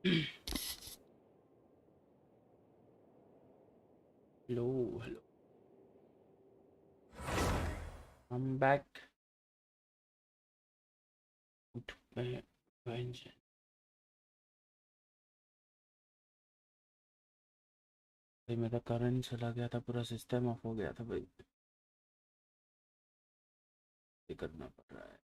Hello, hello. I'm back. Vengeance. भाई मेरा current चला गया था, पूरा सिस्टम ऑफ हो गया था भाई। ये करना पड़ रहा है।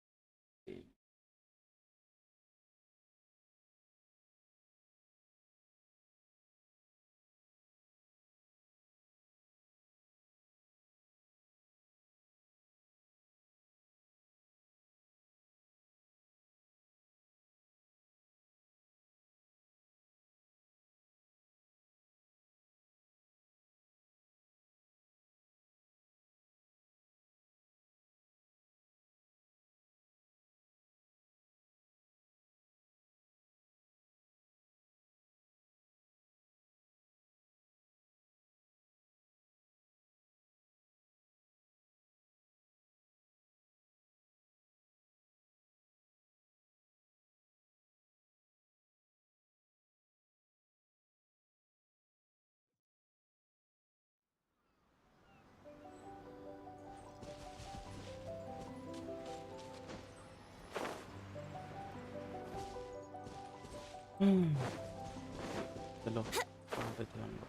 चलो कहाँ पे थे हम लोग?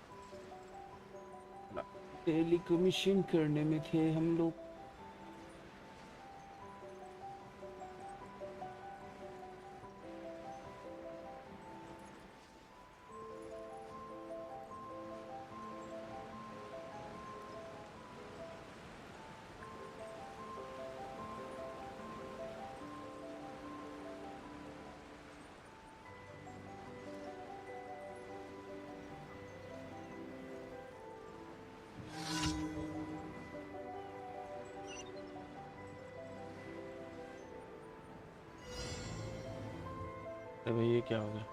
डेली कमीशन करने में थे हम लोग। अरे भाई ये क्या हो गया?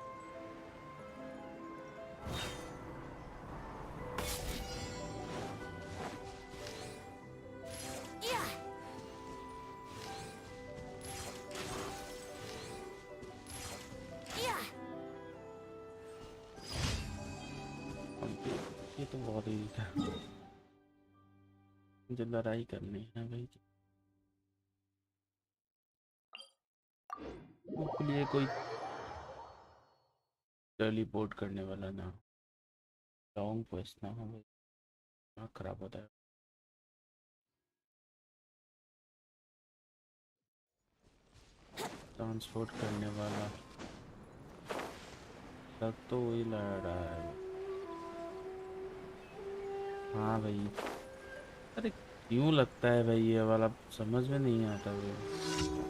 ये तो बहुत ही था। मुझे लड़ाई करनी है भाई। होपफुली कोई टेलीपोर्ट करने वाला ना, लॉन्ग क्वेश्चन ना हो भाई। दिमाग खराब होता है। ट्रांसपोर्ट करने वाला लग तो वही लड़ रहा है। हाँ भाई। अरे क्यों लगता है भाई ये वाला, समझ में नहीं आता भाई।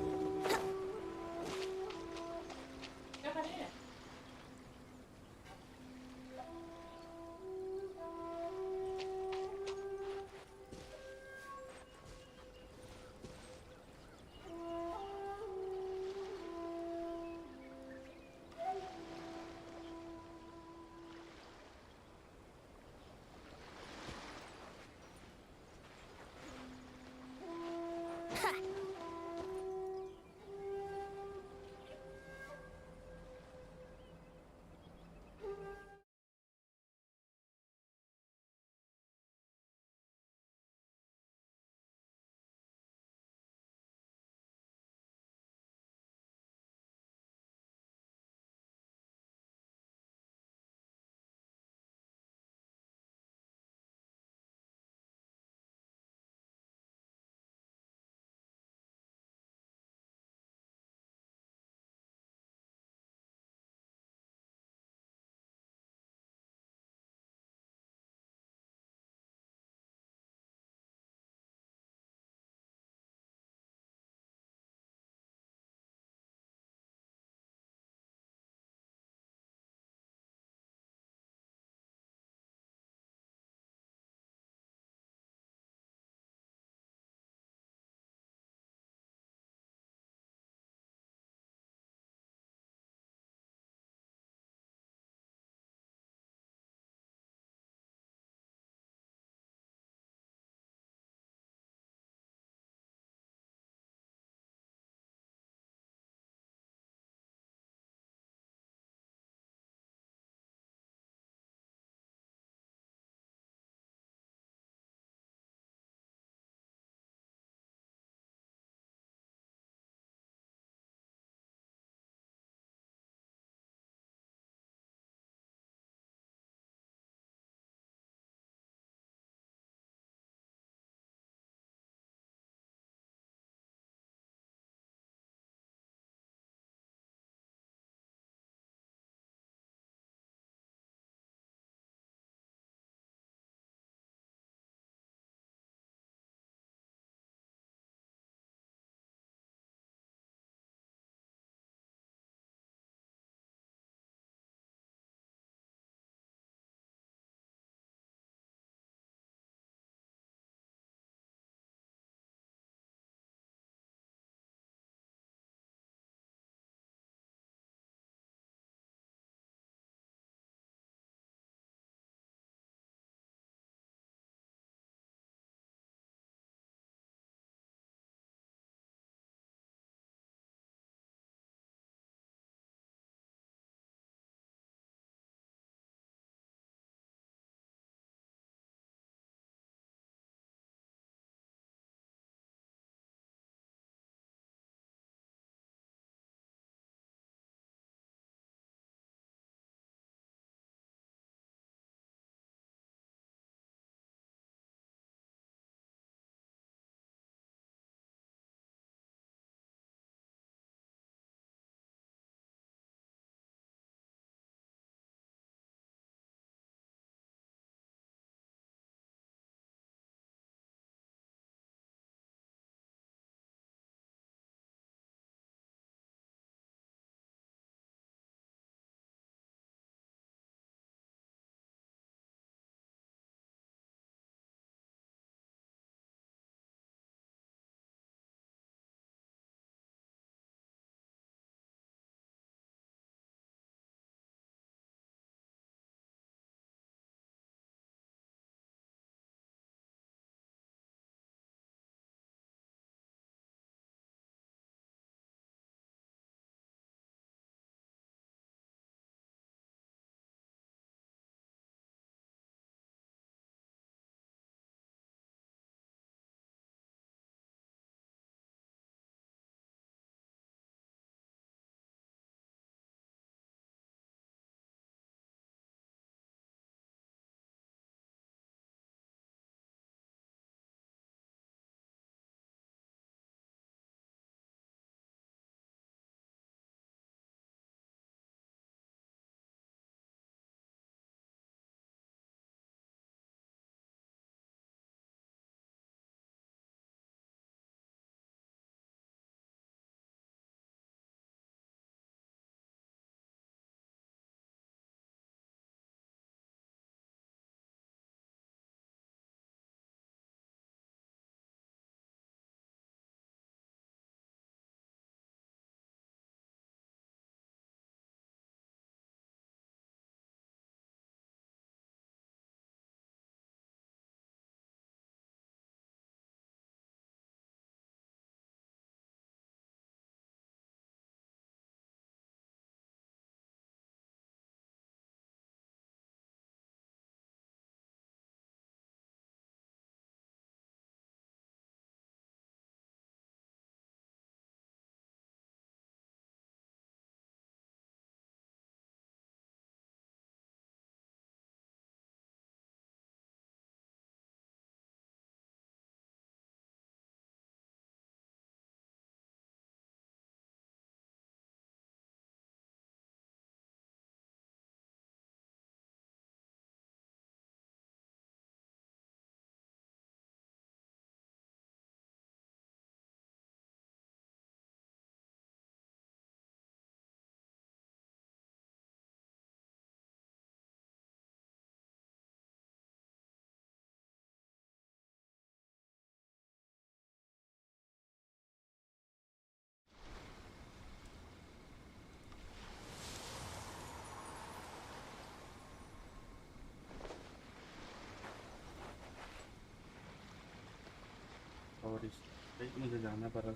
सॉरी मुझे जाना पड़ा।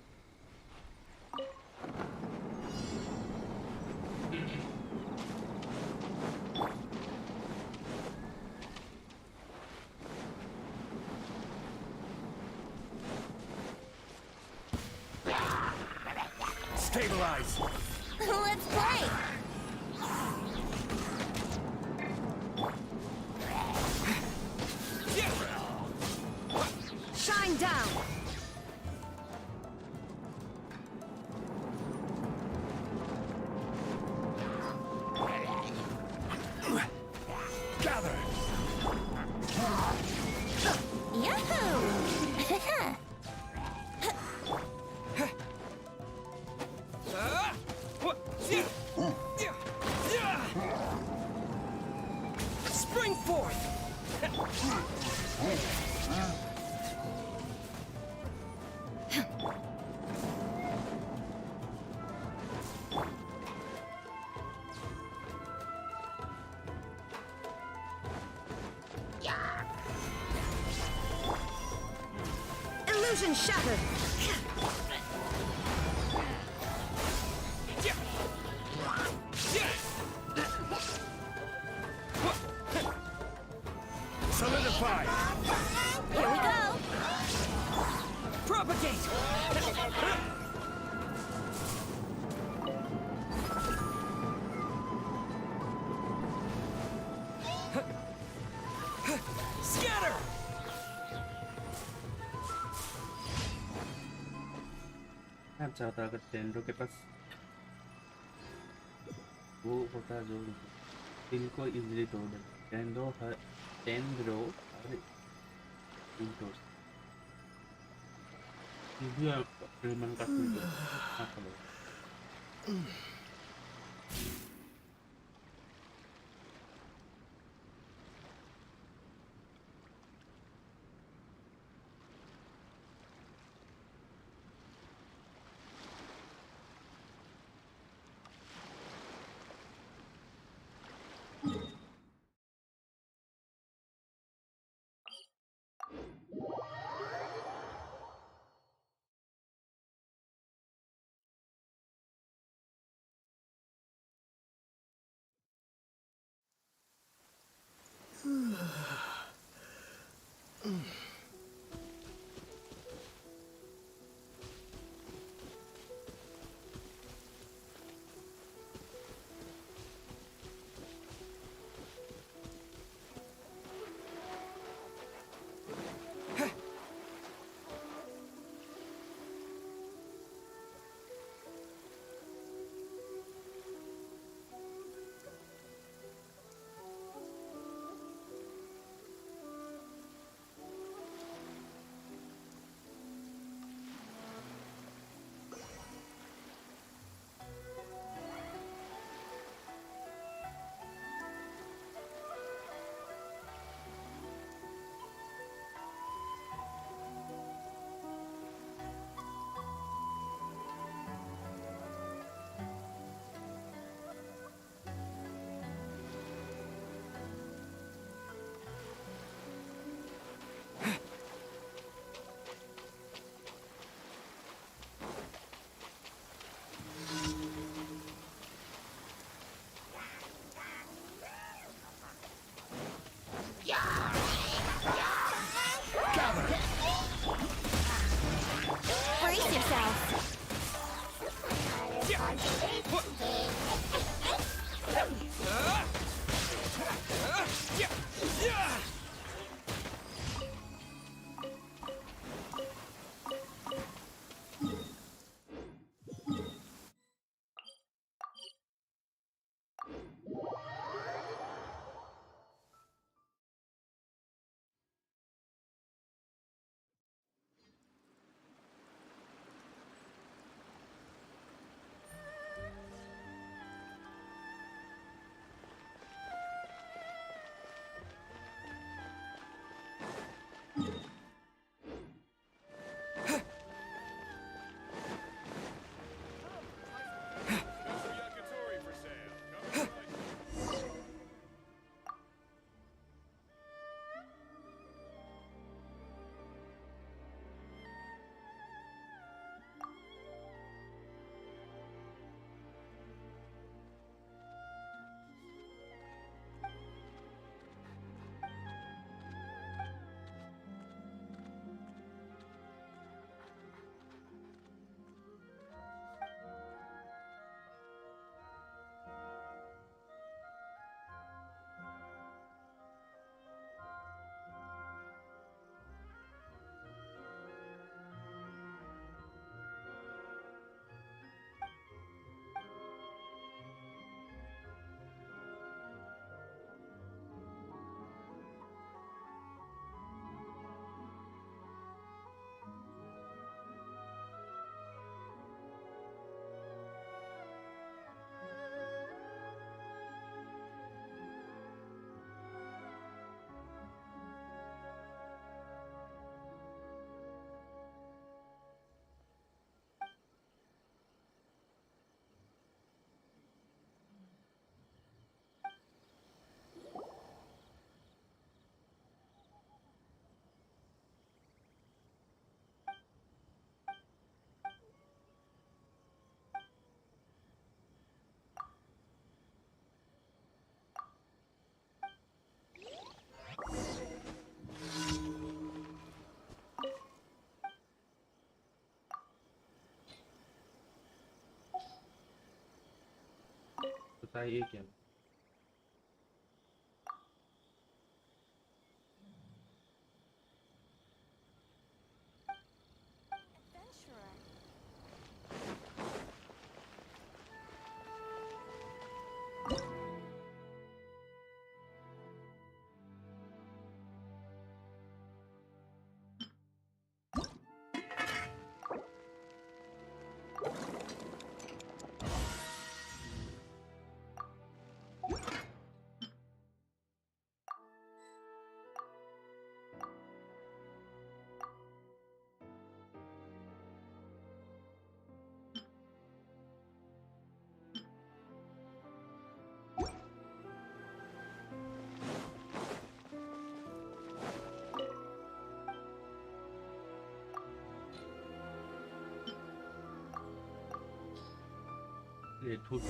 Stabilize. Let's play! Shine down! Gather. Yahoo! Spring forth. Illusion shattered! Solidify. Here we go! Propagate. Scatter. मैं चाहता अगर टेंडो के पास वो होता जो दिल को इजीली तोड़ दे। टेंडो हर इंटो इजी एक्सपेरिमेंट का फील Brace yourself! sai ये क्या ये ठूठ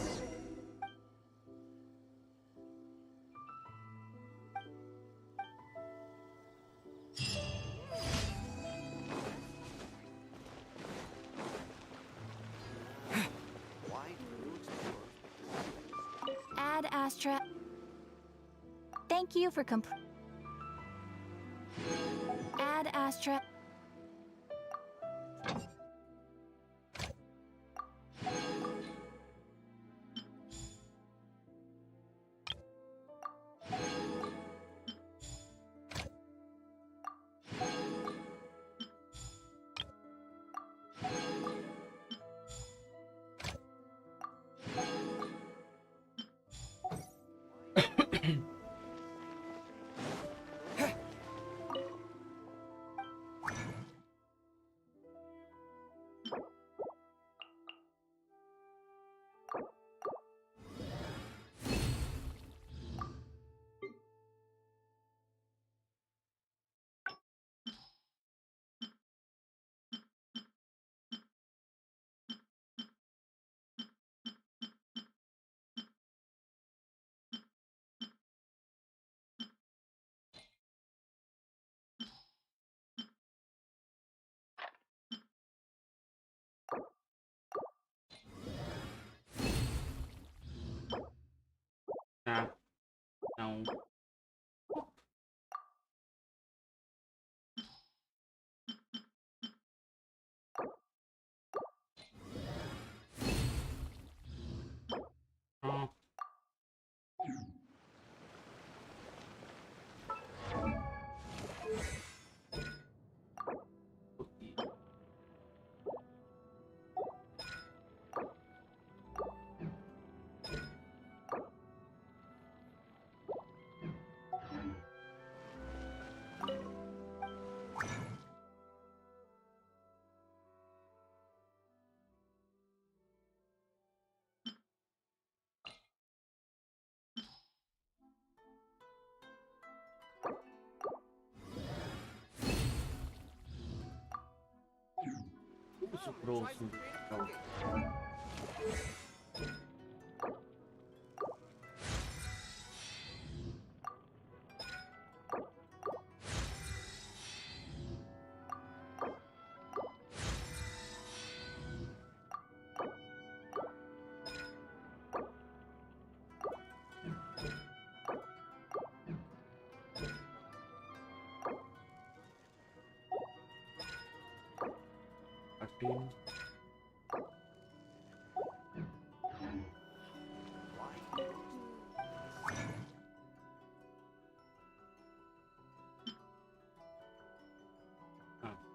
Ad Astra. Thank you for Ad Astra. nào nào ờ Isso próximo então aqui ah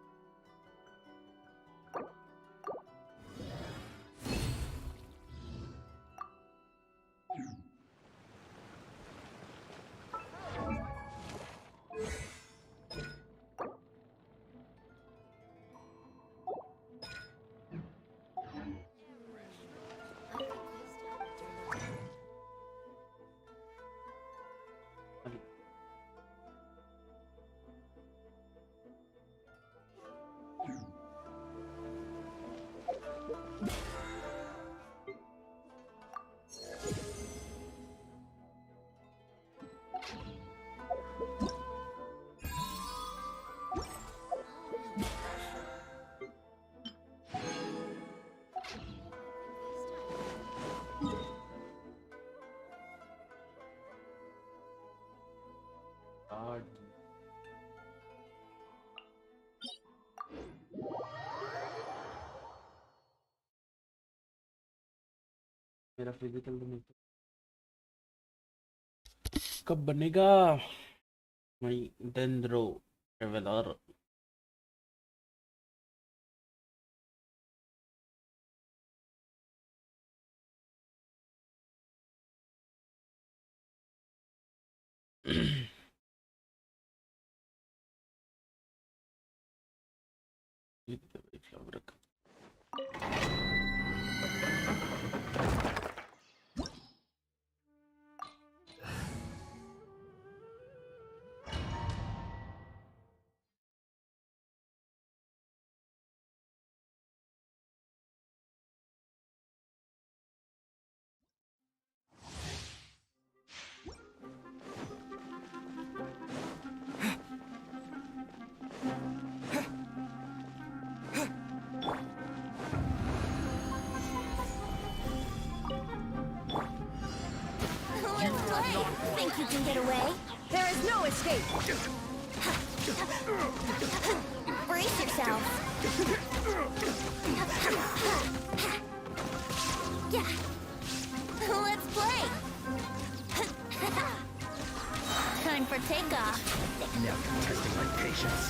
ali मेरा फिजिकल तो नहीं कब बनेगा my dendro traveller flower Let's play. Think you can get away? There is no escape. Brace yourself. Yeah. Let's play. Time for takeoff. Now you're testing my patience.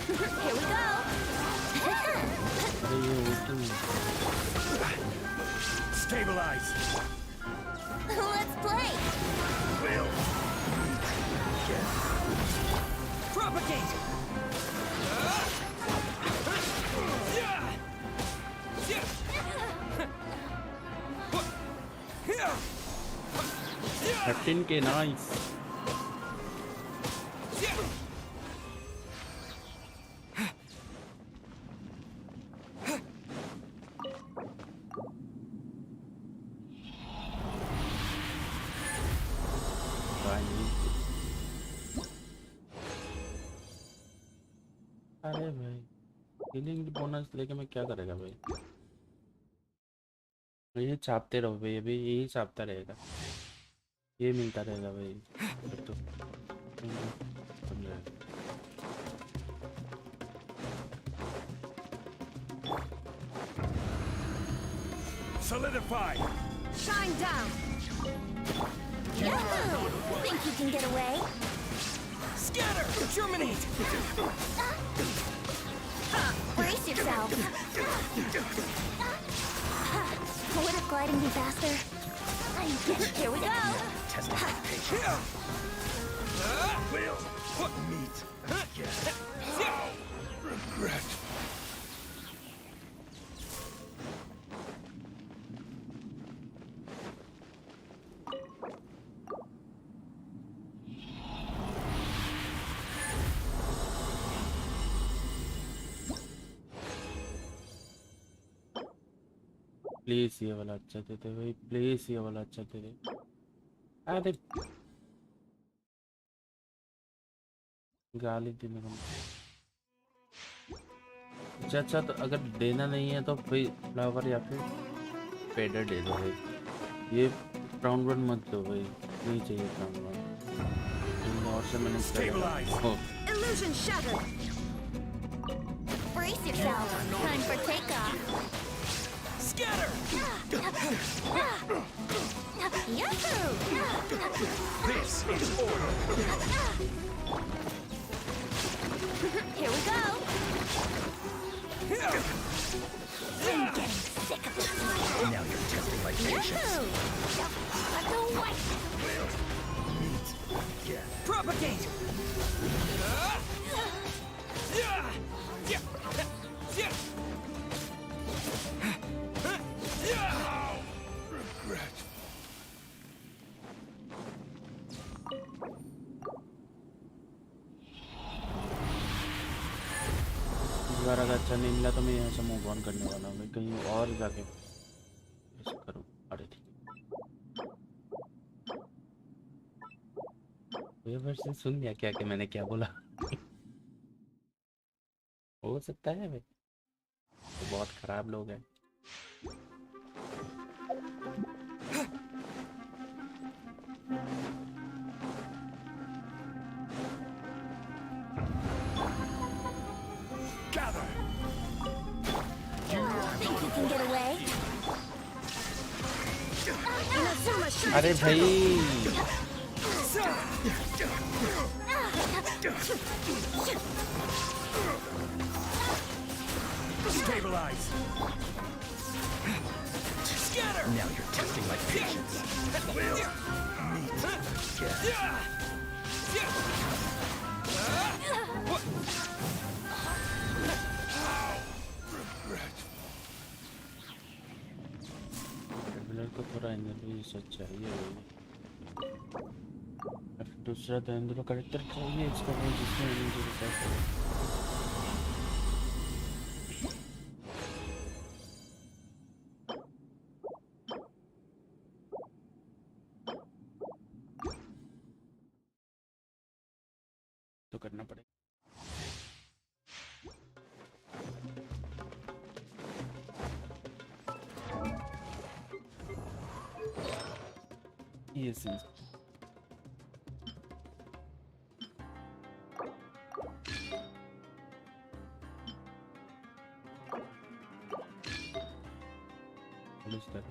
Here we go. अरे ये होती Stabilize. Let's play. Will. Propagate. Thirteen के nice अरे भाई healing bonus लेके मैं क्या करेगा भाई ये छापते रहो भाई अभी यही छापता रहेगा ये मिलता रहेगा भाई तो समझ Solidify. Shine down. Yahoo! Think you can get away? Scatter. Terminate. Brace yourself. Would a gliding be faster? Here we go. Testing my patience. Will. Meet. Regret. Please ये वाला अच्छा दे दे भाई प्लीज ये वाला अच्छा दे दे अरे गाली देने का अच्छा तो अगर देना नहीं है तो फिर फ्लावर या फिर पेडर दे दो भाई ये राउंड वन मत दो भाई नहीं चाहिए राउंड वन और से मैंने Illusion shattered. Brace yourself. Time for takeoff. Scatter. Yahoo! This is order. Here we go. I'm getting sick of this. Now you're testing my patience. Yahoo! What? Meet. Propagate. Regret. इस बार अगर अच्छा नहीं मिला तो मैं यहाँ से मूव ऑन करने वाला हूँ मैं कहीं और जाके ऐसा करूँ अरे ठीक ये वर्षन सुन लिया क्या कि मैंने क्या बोला हो सकता है भाई तो बहुत खराब लोग हैं Gather. Think you can get away? Inazuma shines अरे भाई Stabilize. Scatter. Now you're testing my patience. Will meet again. Regular को थोड़ा एनर्जी सच चाहिए भाई। अब दूसरा तो करेक्टर चाहिए इसका भाई जिसमें एनर्जी रिचार्ज करे। तो करना पड़ेगा। Yes, yes. What is that?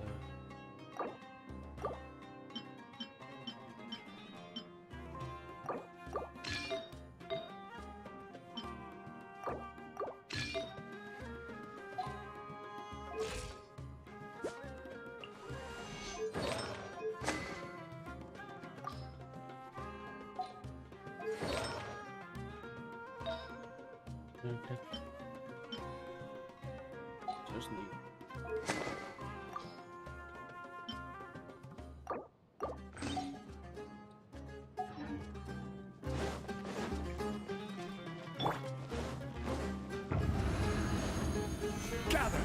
Just need. Gather.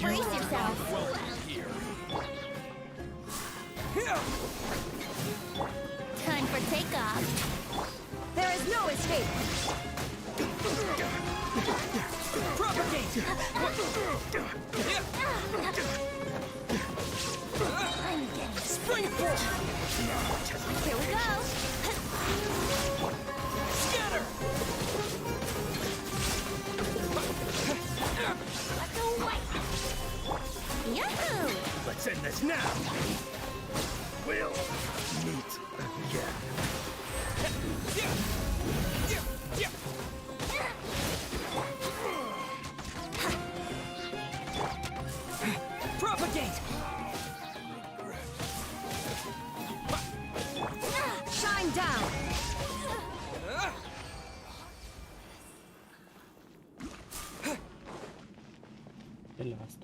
Brace yourself. Welcome here. Time for takeoff. There is no escape. Propagate. I'm getting Spring forth. Here we go. Scatter. Let's go white. Yahoo! Let's end this now. We'll meet again. Propagate. Shine down. ये last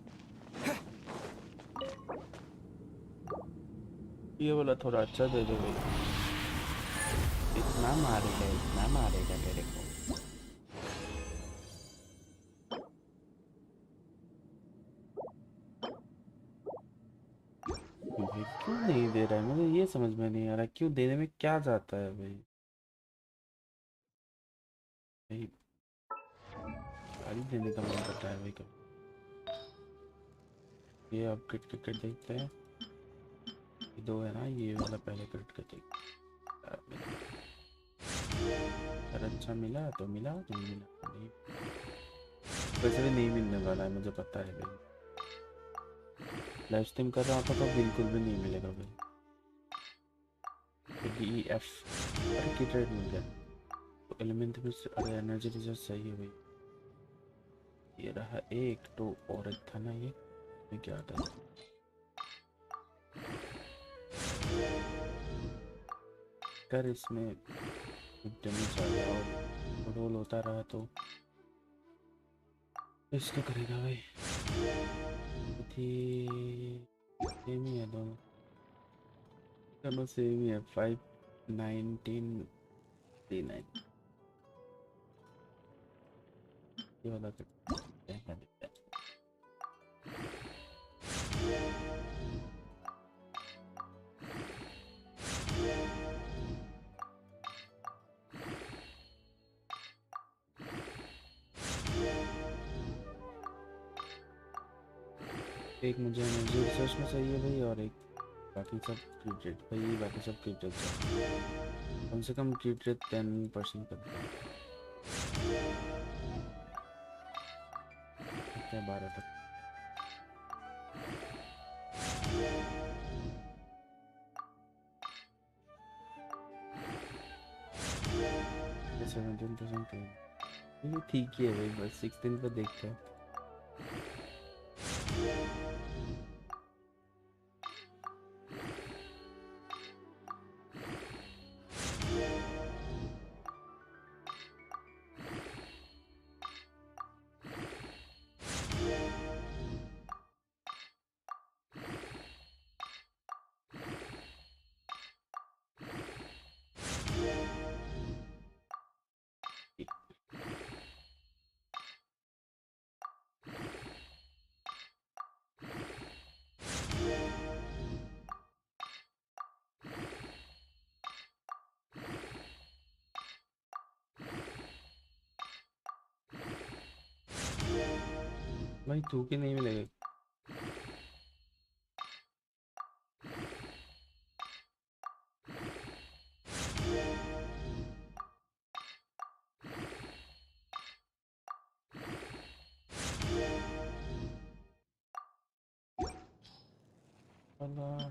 ये वाला थोड़ा अच्छा दे दो भाई। इतना मारेगा तेरे को। भाई क्यों नहीं दे रहा है मुझे ये समझ में नहीं आ रहा क्यों देने में क्या जाता है भाई। भाई गाड़ी देने का मन करता है भाई कभी। ये अपग्रेड करके देखते हैं। ये दो है ना ये वाला पहले अपग्रेड कर देखते हैं। अगर अच्छा मिला तो मिला नहीं मिला नहीं वैसे भी नहीं मिलने वाला है मुझे पता है भाई। लाइव स्ट्रीम कर रहा होता तो बिल्कुल भी नहीं मिलेगा भाई। DEF अरे किट रेट मिल गया तो एलिमेंट में अरे एनर्जी रिचार्ज सही है भाई। ये रहा एक तो और एक था ना ये क्या था कर इसमें डैमेज आ गया और रोल होता रहा तो इसका करेगा भाई। थी सेम ही है दोनों सेम ही है 51939 ये वाला करते हैं। एक मुझे एनर्जी रिसर्च में चाहिए भाई और एक बाकी सब क्रिकेट भाई बाकी सब क्रिकेट चाहिए। कम से कम क्रिकेट 10% कर दें 12 तक। ये ठीक ही है भाई, बस 16 पे देखते हैं। भाई तू के नहीं मिलेगा। अल्लाह,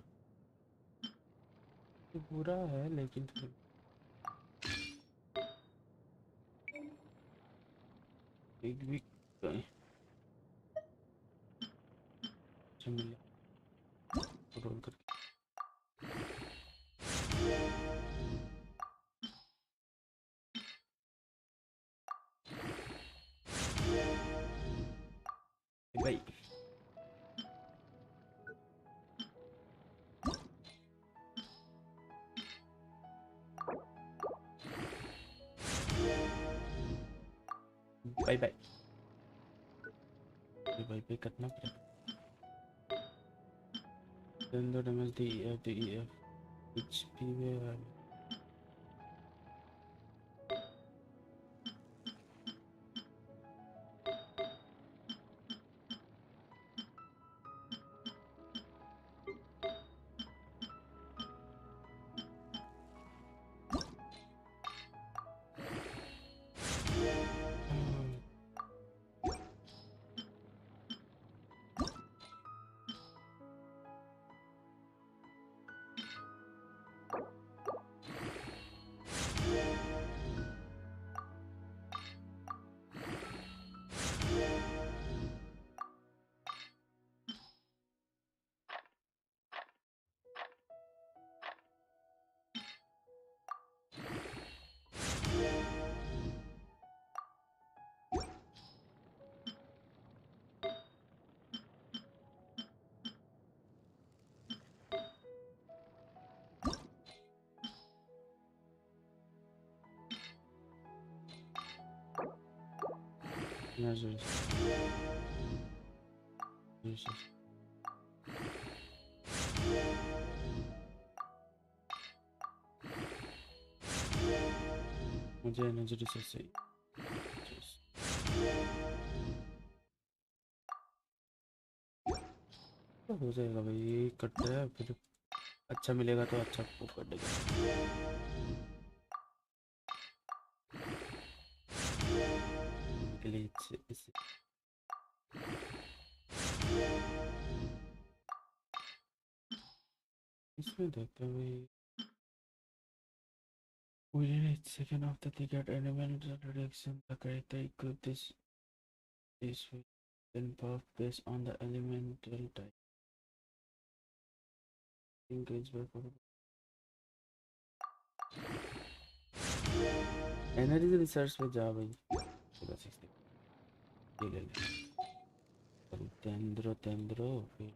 ये बुरा है लेकिन फिर एक भी कहीं अच्छा मिले रोल करके। भाई बाय बाय, बाय बाय करना पड़ेगा। Then the damage the EF HP where measures. Jesus. मुझे एनर्जी रिसोर्स चाहिए। तो हो जाएगा भाई, कट रहा है फिर अच्छा मिलेगा तो अच्छा वो कर देगा। के लिए इससे इसमें देखते हैं भाई। Within each second of the ticket element reduction, the character equip this will then buff based on the elemental type. Increase by 4. Energy research पे जा भाई। ये ले ले तेंद्रो तेंद्रो फिर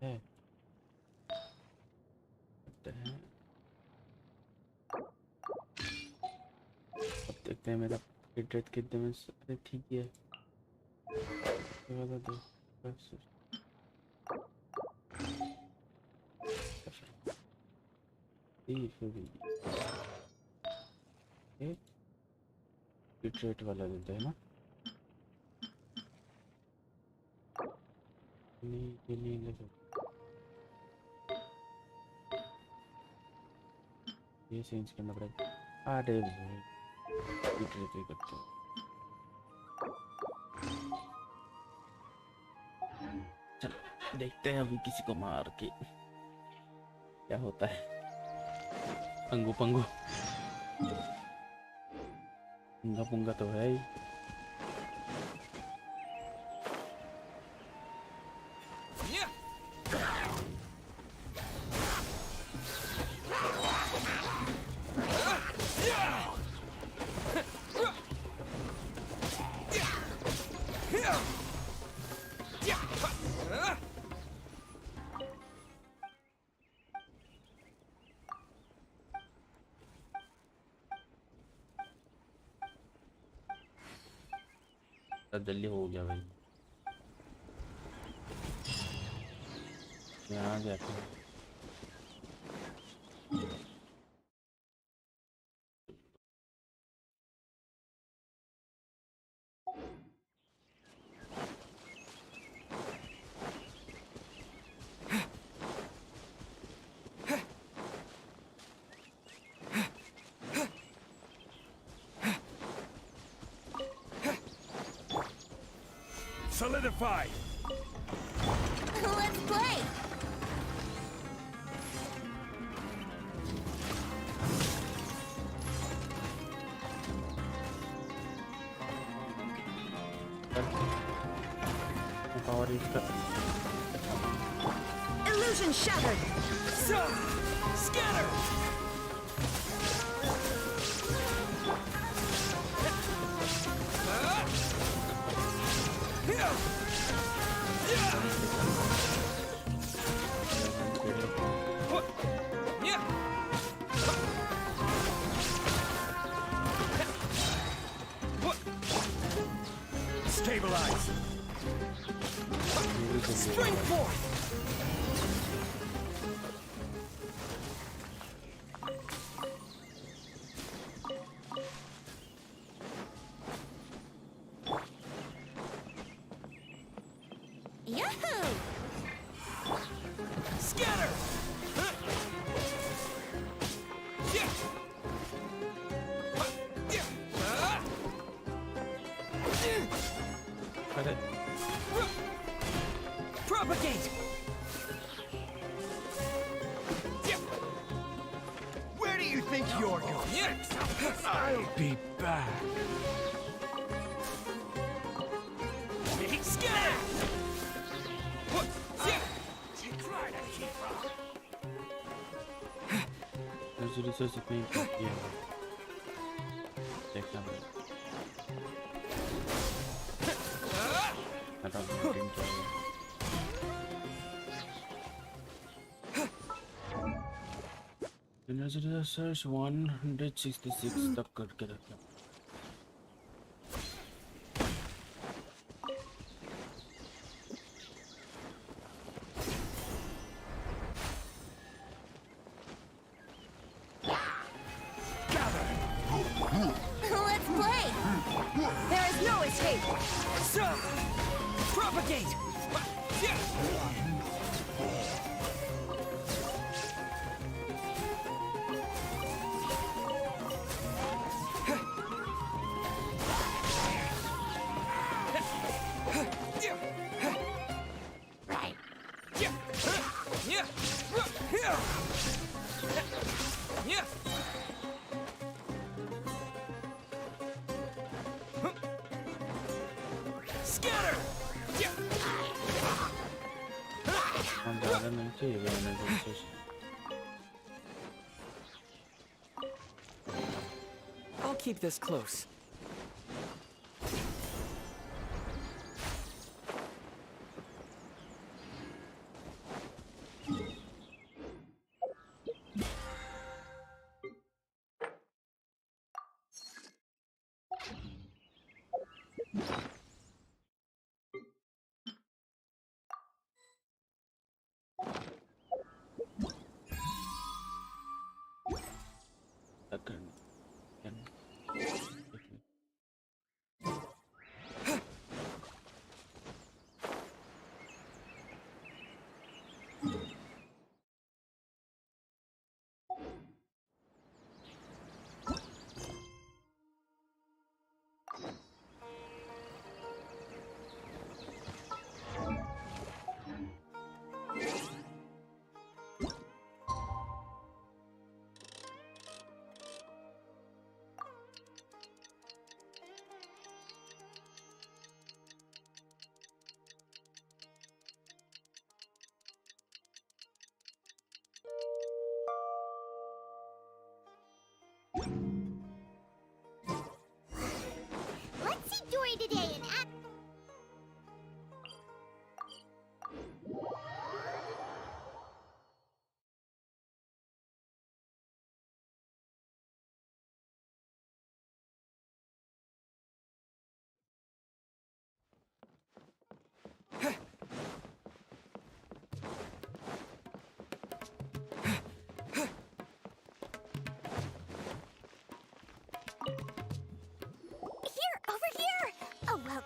है करते हैं। अब देखते हैं मेरा हिट रेट कितने में। अरे ठीक है वाला दो हिट रेट वाला देते हैं ना। नहीं ये नहीं लगे, ये चेंज करना पड़ेगा। अरे हिट रेट ही करते हैं। चलो देखते हैं अभी किसी को मार के क्या होता है। पंगू पंगू पंगा पुंगा तो है ही। जल्दी हो गया भाई। यहाँ जाते हैं। Solidify! Let's play! पावर इसका Illusion shattered. Scatter! Stabilize! Spring forth! Yahoo! Scatter! अरे Propagate! Where do you think you're going? I'll be back. Scatter! Resource इतनी किया है देखना पड़ेगा। हटाओ मीटिंग चाहिए। सर्च 166 तक करके रखना। Let's play! There is no escape. Propagate! Scatter! हम ज़्यादा नहीं चाहिए energy. I'll keep this close.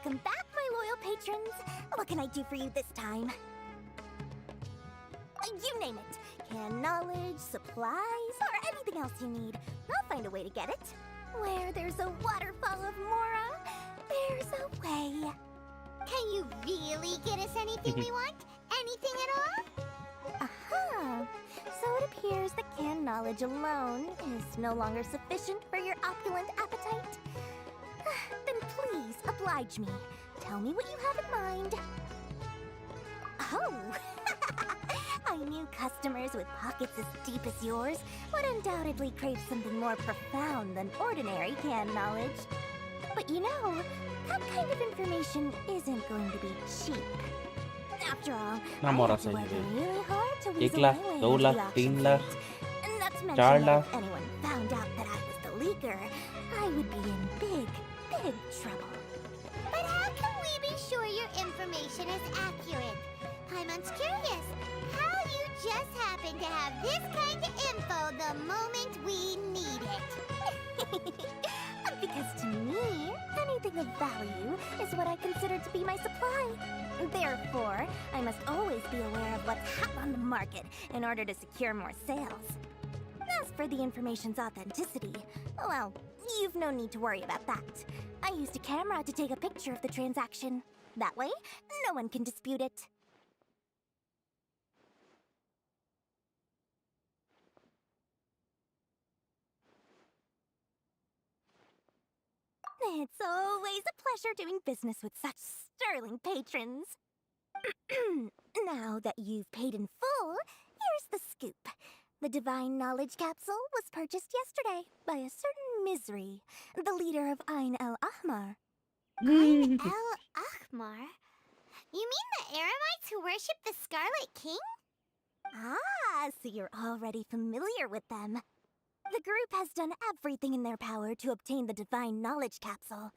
Welcome back, my loyal patrons. What can I do for you this time? You name it. Canned knowledge, supplies, or anything else you need. I'll find a way to get it. Where there's a waterfall of Mora, there's a way. Can you really get us anything we want? Anything at all? Aha! So it appears that canned knowledge alone is no longer sufficient for your opulent appetite. Then please oblige me. Tell me what you have in mind. Oh! I knew customers with pockets as deep as yours would undoubtedly crave something more profound than ordinary canned knowledge. But you know, that kind of information isn't going to be cheap. After all, I Mora had to work sahiye. really hard to 1 weasel lakh, my way 2 into lakh, the auction 3 lakh, field. Not to 4 mention that lakh. if anyone found out that I was the leaker, I would be in big, big trouble. But how can we be sure your information is accurate? Paimon's curious. How you just happen to have this kind of info the moment we need it? Because to me, anything of value is what I consider to be my supply. Therefore, I must always be aware of what's hot on the market in order to secure more sales. As for the information's authenticity, well, you've no need to worry about that. I used a camera to take a picture of the transaction. That way, no one can dispute it. It's always a pleasure doing business with such sterling patrons. Now that you've paid in full, here's the scoop. The Divine Knowledge Capsule was purchased yesterday by a certain Misery, the leader of Ain el-Ahmar. Ain el-Ahmar? You mean the Aramites who worship the Scarlet King? Ah, so you're already familiar with them. The group has done everything in their power to obtain the Divine Knowledge Capsule.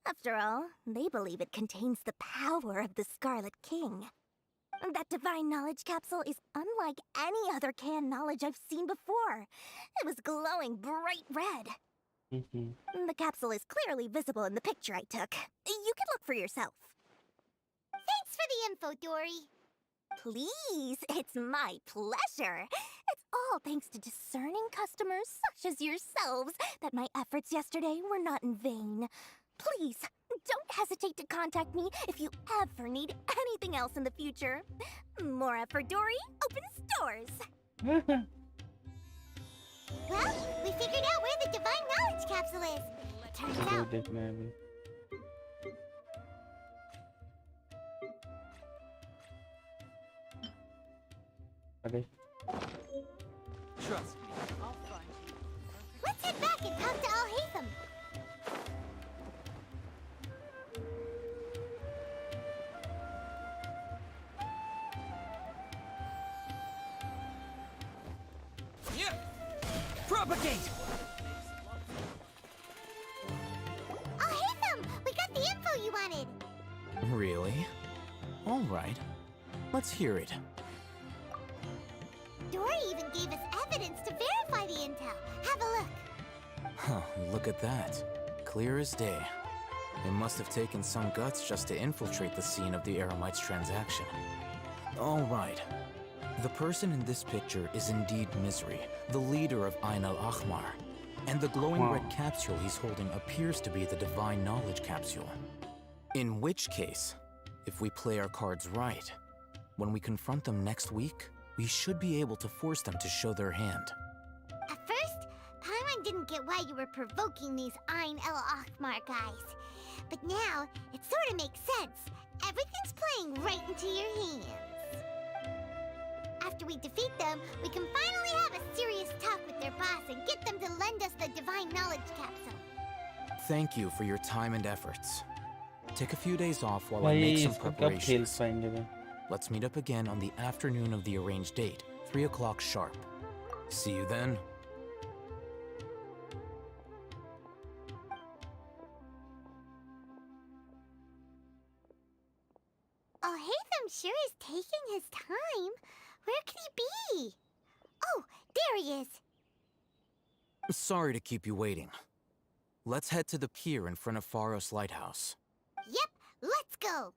After all, they believe it contains the power of the Scarlet King. That Divine Knowledge Capsule is unlike any other canned knowledge I've seen before. It was glowing bright red. The capsule is clearly visible in the picture I took. You can look for yourself. Thanks for the info, Dory. Please, it's my pleasure. It's all thanks to discerning customers such as yourselves that my efforts yesterday were not in vain. Please, don't hesitate to contact me if you ever need anything else in the future. Mora for Dory opens doors. Well, we figured out where the Divine Knowledge Capsule is. It turns out देखना है अभी. अरे Trust me. let's head back and talk to Al-Haytham. Propagate! Al-Haytham, we got the info you wanted. Really? All right. Let's hear it. Dory even gave us evidence to verify the intel. Have a look. Huh, look at that. Clear as day. It must have taken some guts just to infiltrate the scene of the Aramites' transaction. All right. The person in this picture is indeed Misery, the leader of Ain al-Ahmar. And the glowing red capsule he's holding appears to be the Divine Knowledge Capsule. In which case, if we play our cards right, when we confront them next week, we should be able to force them to show their hand. At first, Paimon didn't get why you were provoking these Ain el-Ahmar guys. But now, it sort of makes sense. Everything's playing right into your hands. After we defeat them, we can finally have a serious talk with their boss and get them to lend us the Divine Knowledge Capsule. Thank you for your time and efforts. Take a few days off while I भाई make some इसको कब खेल preparations. पाएंगे वे? Let's meet up again on the afternoon of the arranged date, 3 o'clock sharp. See you then. Al-Haytham sure is taking his time. Where could he be? Oh, there he is. Sorry to keep you waiting. Let's head to the pier in front of Faros Lighthouse. Yep, Let's go.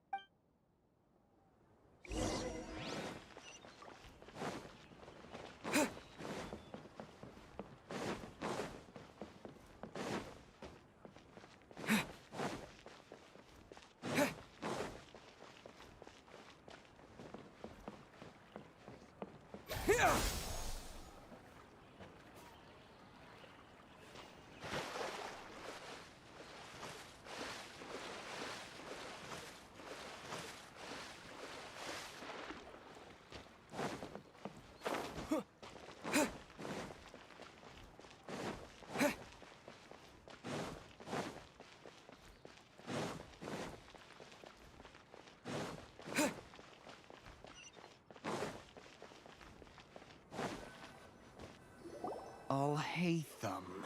I'll hate them.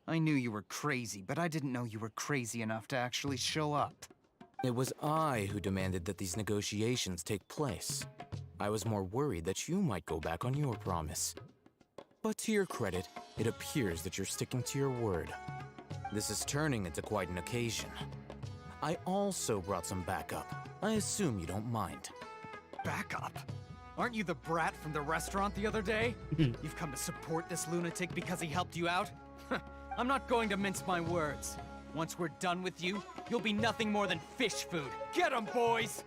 I knew you were crazy, but I didn't know you were crazy enough to actually show up. It was I who demanded that these negotiations take place. I was more worried that you might go back on your promise. But to your credit, it appears that you're sticking to your word. This is turning into quite an occasion. I also brought some backup. I assume you don't mind. Backup? Aren't you the brat from the restaurant the other day? You've come to support this lunatic because he helped you out? I'm not going to mince my words. Once we're done with you, you'll be nothing more than fish food. Get 'em, boys!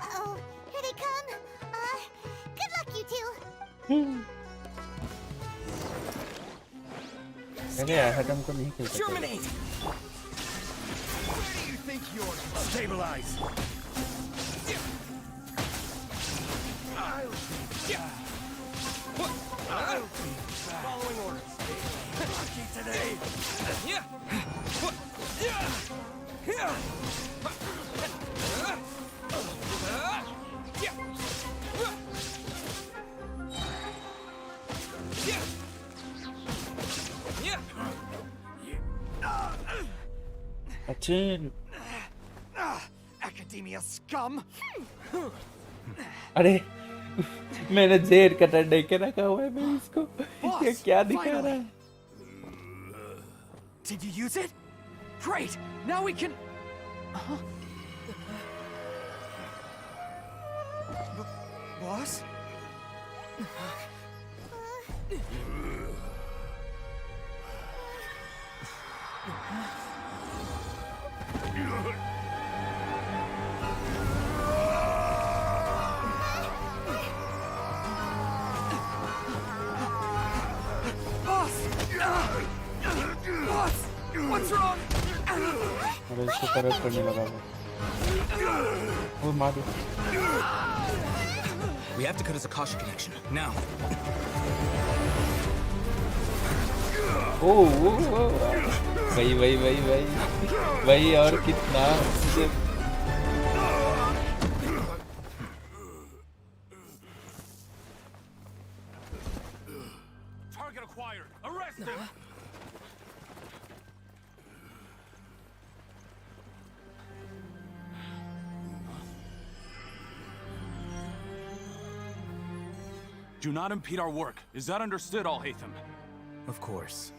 Uh-oh, here they come. Good luck, you two. अरे atom को नहीं खेल सकते। Terminate! Where do you think you're... Stabilize! Following orders. Lucky today. अच्छे Academia scum! अरे मैंने जेर cutter दे के रखा हुआ है मैं इसको ये क्या दिखा रहा है Did you use it? Great! Now we can... Boss? Boss! What's wrong? अरे इसको तरफ करने लगा वो मार दो We have to cut his Akasha connection, now. ओ वही और कितना Target acquired. Arrest him. Do not impede our work. Is that understood, Al-Haytham? Of course.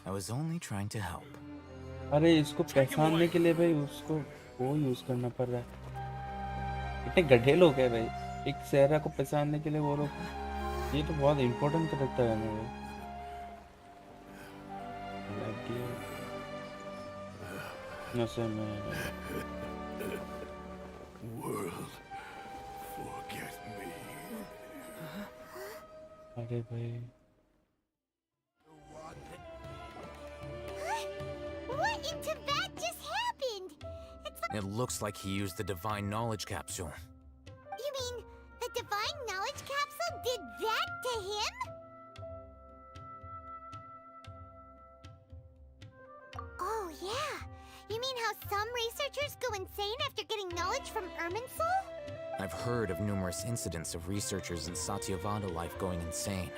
I was only trying to help. अरे इसको पहचानने के लिए भाई उसको वो यूज करना पड़ रहा है इतने गधे लोग हैं भाई एक सहरा को पहचानने के लिए वो लोग ये तो बहुत इम्पोर्टेंट करता है मेरे नशे में अरे भाई What in Tibet just happened? It's like... It looks like he used the Divine Knowledge Capsule. You mean the Divine Knowledge Capsule did that to him? Oh, yeah. You mean how some researchers go insane after getting knowledge from Irminsul? I've heard of numerous incidents of researchers in Satyavada life going insane.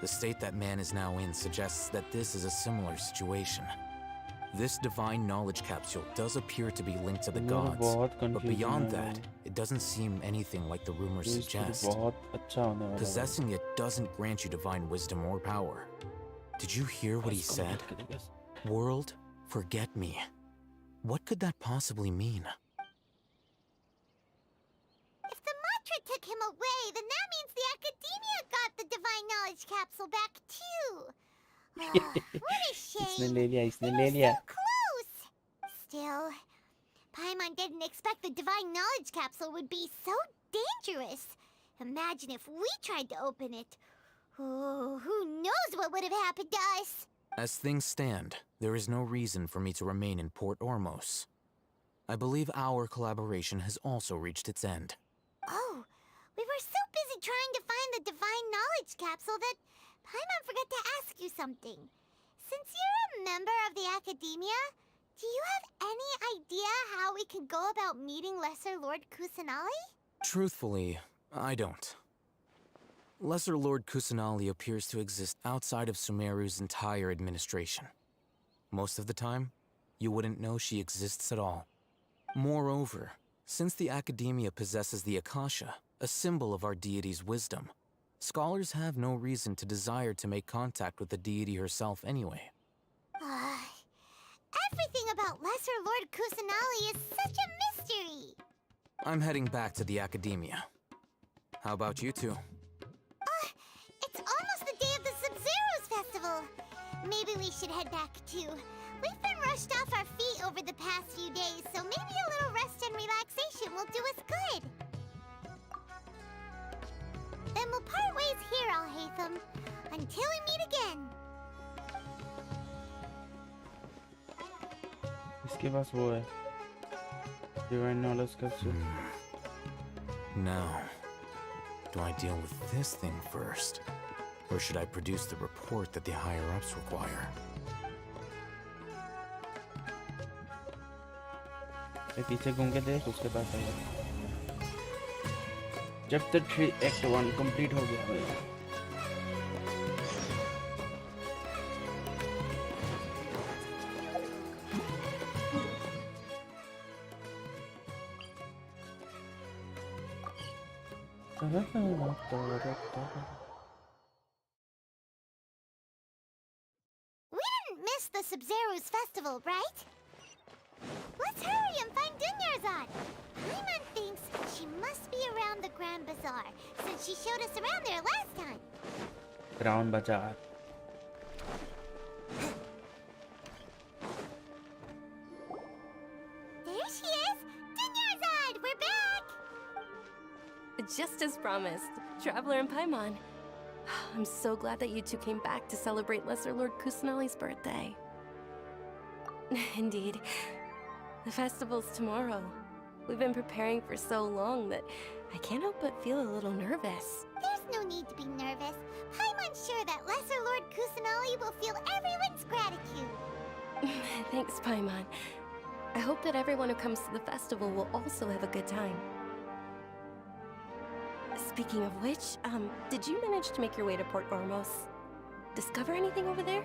The state that man is now in suggests that this is a similar situation. This divine knowledge capsule does appear to be linked to the gods, but beyond that, it doesn't seem anything like the rumors suggest. Possessing it doesn't grant you divine wisdom or power. Did you hear what he said? World, forget me. What could that possibly mean? If the mantra took him away, then that means the Academia got the Divine Knowledge Capsule back too. What a इसने shame. ले लिया, इसने We ले were लिया. so close. Still, Paimon didn't expect the Divine Knowledge Capsule would be so dangerous. Imagine if we tried to open it. Oh, who knows what would have happened to us? As things stand, there is no reason for me to remain in Port Ormos. I believe our collaboration has also reached its end. Oh, we were so busy trying to find the Divine Knowledge Capsule that Paimon forgot to ask you something. Since you're a member of the Academia, do you have any idea how we can go about meeting Lesser Lord Kusanali? Truthfully, I don't. Lesser Lord Kusanali appears to exist outside of Sumaru's entire administration. Most of the time, you wouldn't know she exists at all. Moreover, since the Academia possesses the Akasha, a symbol of our deity's wisdom, scholars have no reason to desire to make contact with the deity herself anyway. Everything about Lesser Lord Kusanali is such a mystery. I'm heading back to the Academia. How about you two? It's almost the day of the Sub-Zero's festival. Maybe we should head back too. We've been rushed off our feet over the past few days, so maybe a little rest and relaxation will do us good. Then we'll part ways here, Alhaitham, until we meet again. इसके पास वो है. Divine Knowledge Capsule. Now, do I deal with this thing first? Or should I produce the report that the higher-ups require? मैं पीछे घूम के देख, उसके पास आएगा. जब तक Act 1 कंप्लीट हो गया भाई. We didn't miss the Sub-Zero's festival, right? Let's hurry and find Dunyarzad. Paimon thinks she must be around the Grand Bazaar, since she showed us around there last time. Ground Bazaar. There she is! Dunyarzad, we're back! Just as promised, Traveler and Paimon. I'm so glad that you two came back to celebrate Lesser Lord Kusanali's birthday. Indeed. The festival's tomorrow. We've been preparing for so long that I can't help but feel a little nervous. There's no need to be nervous. Paimon's sure that Lesser Lord Kusanali will feel everyone's gratitude. Thanks, Paimon. I hope that everyone who comes to the festival will also have a good time. Speaking of which, did you manage to make your way to Port Ormos? Discover anything over there?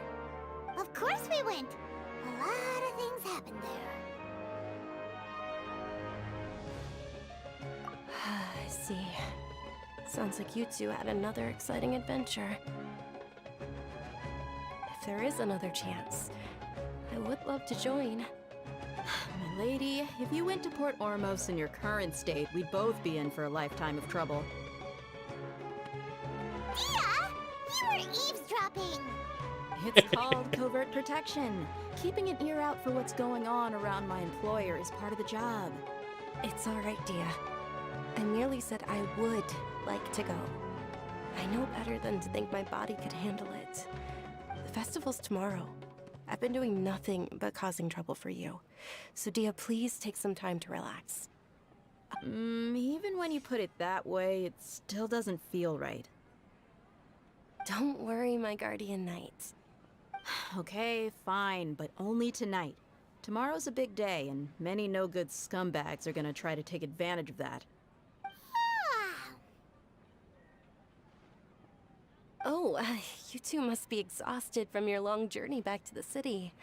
Of course we went. A lot of things happened there. I see. Sounds like you two had another exciting adventure. If there is another chance, I would love to join. My lady, if you went to Port Ormos in your current state, we'd both be in for a lifetime of trouble. Dia! You were eavesdropping! It's called covert protection. Keeping an ear out for what's going on around my employer is part of the job. It's all right, Dia. I merely said I would like to go. I know better than to think my body could handle it. The festival's tomorrow. I've been doing nothing but causing trouble for you. So Dia, please take some time to relax. Even when you put it that way, it still doesn't feel right. Don't worry, my guardian knight. Okay, fine, but only tonight. Tomorrow's a big day, and many no-good scumbags are gonna try to take advantage of that. Oh, you two must be exhausted from your long journey back to the city.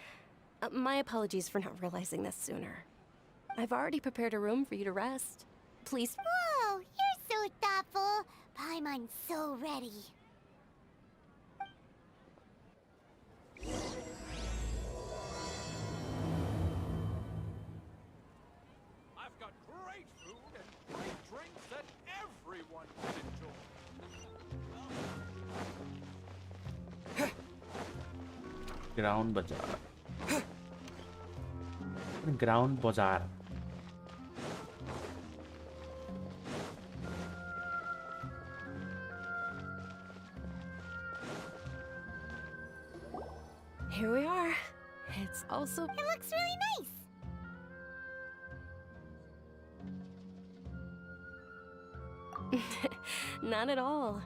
My apologies for not realizing this sooner. I've already prepared a room for you to rest. Please. Whoa, you're so thoughtful. Paimon's so ready. everyone can enjoy. Ground बाजार ground बाजार Here we are. It's also It looks really nice. not at all.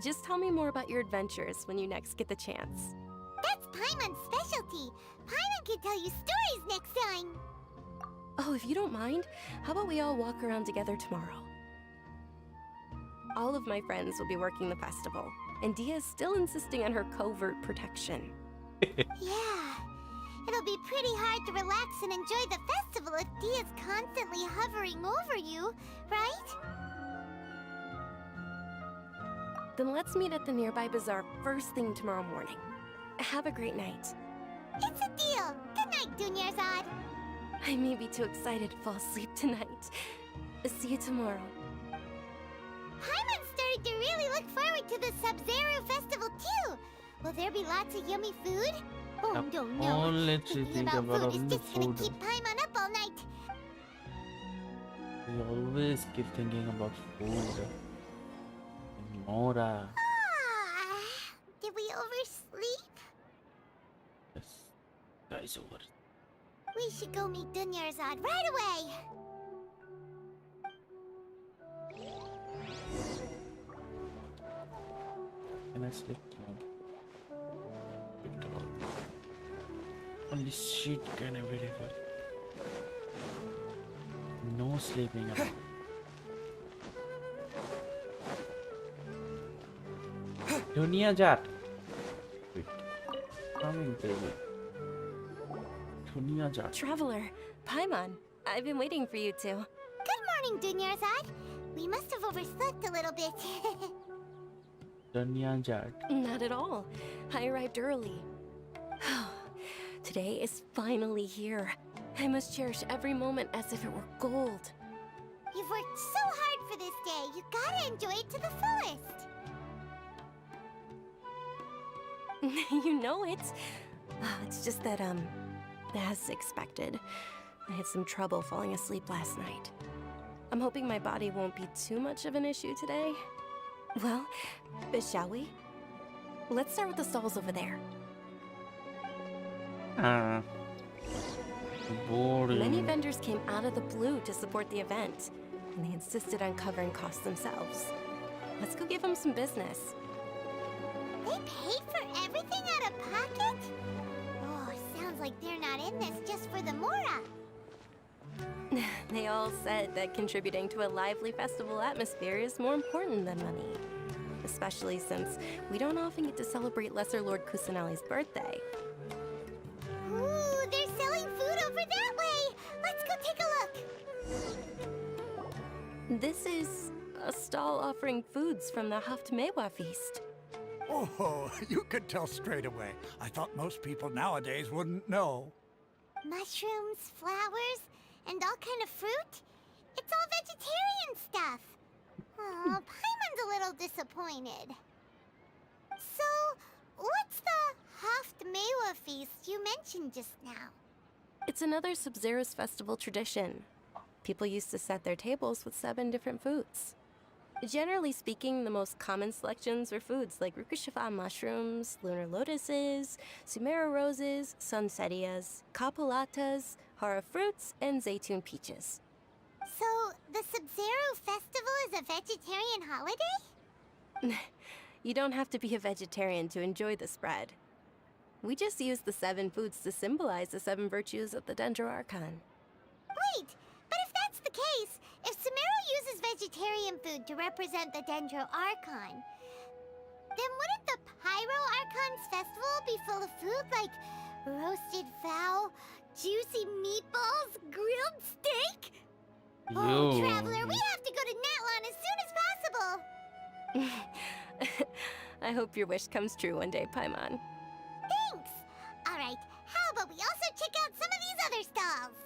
Just tell me more about your adventures when you next get the chance. That's Paimon's specialty. Paimon can tell you stories next time. Oh, if you don't mind, how about we all walk around together tomorrow? All of my friends will be working the festival, and Dia is still insisting on her covert protection. Yeah. It'll be pretty hard to relax and enjoy the festival if Dia's constantly hovering over you, right? Then let's meet at the nearby bazaar first thing tomorrow morning. Have a great night. It's a deal. Good night, Dunyarzad. I may be too excited to fall asleep tonight. See you tomorrow. Paimon's starting to really look forward to the Sub-Zero festival too. Will there be lots of yummy food? Oh, no, no. only Thinking think about about food is just gonna food. keep Paimon up all night. We always keep thinking about food. Mora. Ah, did we oversleep? Yes. Guys over. We should go meet Dunyarzad right away. Can I sleep now? Picked up. Only shit can available. No sleeping at all. Dunia Jat. Wait. Coming, baby. Dunia Jat. Traveler, Paimon, I've been waiting for you two. Good morning, Dunyarzad. We must have overslept a little bit. Dunia Jat. Not at all. I arrived early. Today is finally here. I must cherish every moment as if it were gold. You've worked so hard for this day. You gotta enjoy it to the fullest. You know it. It's just that, as expected, I had some trouble falling asleep last night. I'm hoping my body won't be too much of an issue today. Well, shall we? Let's start with the stalls over there. Boring. Many vendors came out of the blue to support the event, and they insisted on covering costs themselves. Let's go give them some business. They paid for everything out of pocket? Oh, sounds like they're not in this just for the Mora. They all said that contributing to a lively festival atmosphere is more important than money. Especially since we don't often get to celebrate Lesser Lord Kusanali's birthday. Ooh, they're selling food over that way. Let's go take a look. This is a stall offering foods from the Haftmewa feast. Oh, you could tell straight away. I thought most people nowadays wouldn't know. Mushrooms, flowers, and all kind of fruit? It's all vegetarian stuff. Oh, Paimon's a little disappointed. So, what's the Haftmewa feast you mentioned just now? It's another Sub-Zero's festival tradition. People used to set their tables with 7 different foods. Generally speaking, the most common selections were foods like Rukushifa mushrooms, lunar lotuses, Sumaru roses, sunsetias, capulatas, hara fruits, and zaytun peaches. So, the Sub-Zero festival is a vegetarian holiday? You don't have to be a vegetarian to enjoy the spread. We just use the 7 foods to symbolize the 7 virtues of the Dendro Archon. Wait, but if that's the case, if Sumaru uses vegetarian food to represent the Dendro Archon, then wouldn't the Pyro Archon's festival be full of food like roasted fowl, juicy meatballs, grilled steak? Oh, Traveler, we have to go to Natlan as soon as possible. I hope your wish comes true one day, Paimon. Thanks. All right, how about we also check out some of these other stalls?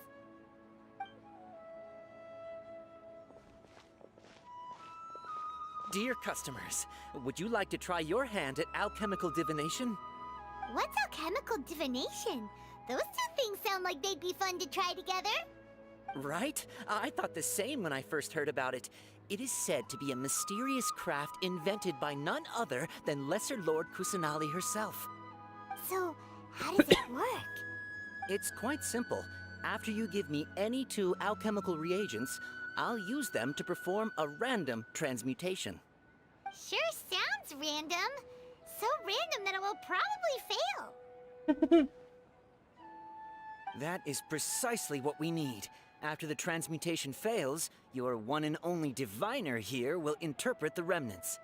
Dear customers, would you like to try your hand at alchemical divination? What's alchemical divination? Those two things sound like they'd be fun to try together. Right? I thought the same when I first heard about it. It is said to be a mysterious craft invented by none other than Lesser Lord Kusanali herself. So, how does it work? It's quite simple. After you give me any 2 alchemical reagents, I'll use them to perform a random transmutation. Sure sounds random. So random that it will probably fail. That is precisely what we need. After the transmutation fails, your one and only diviner here will interpret the remnants.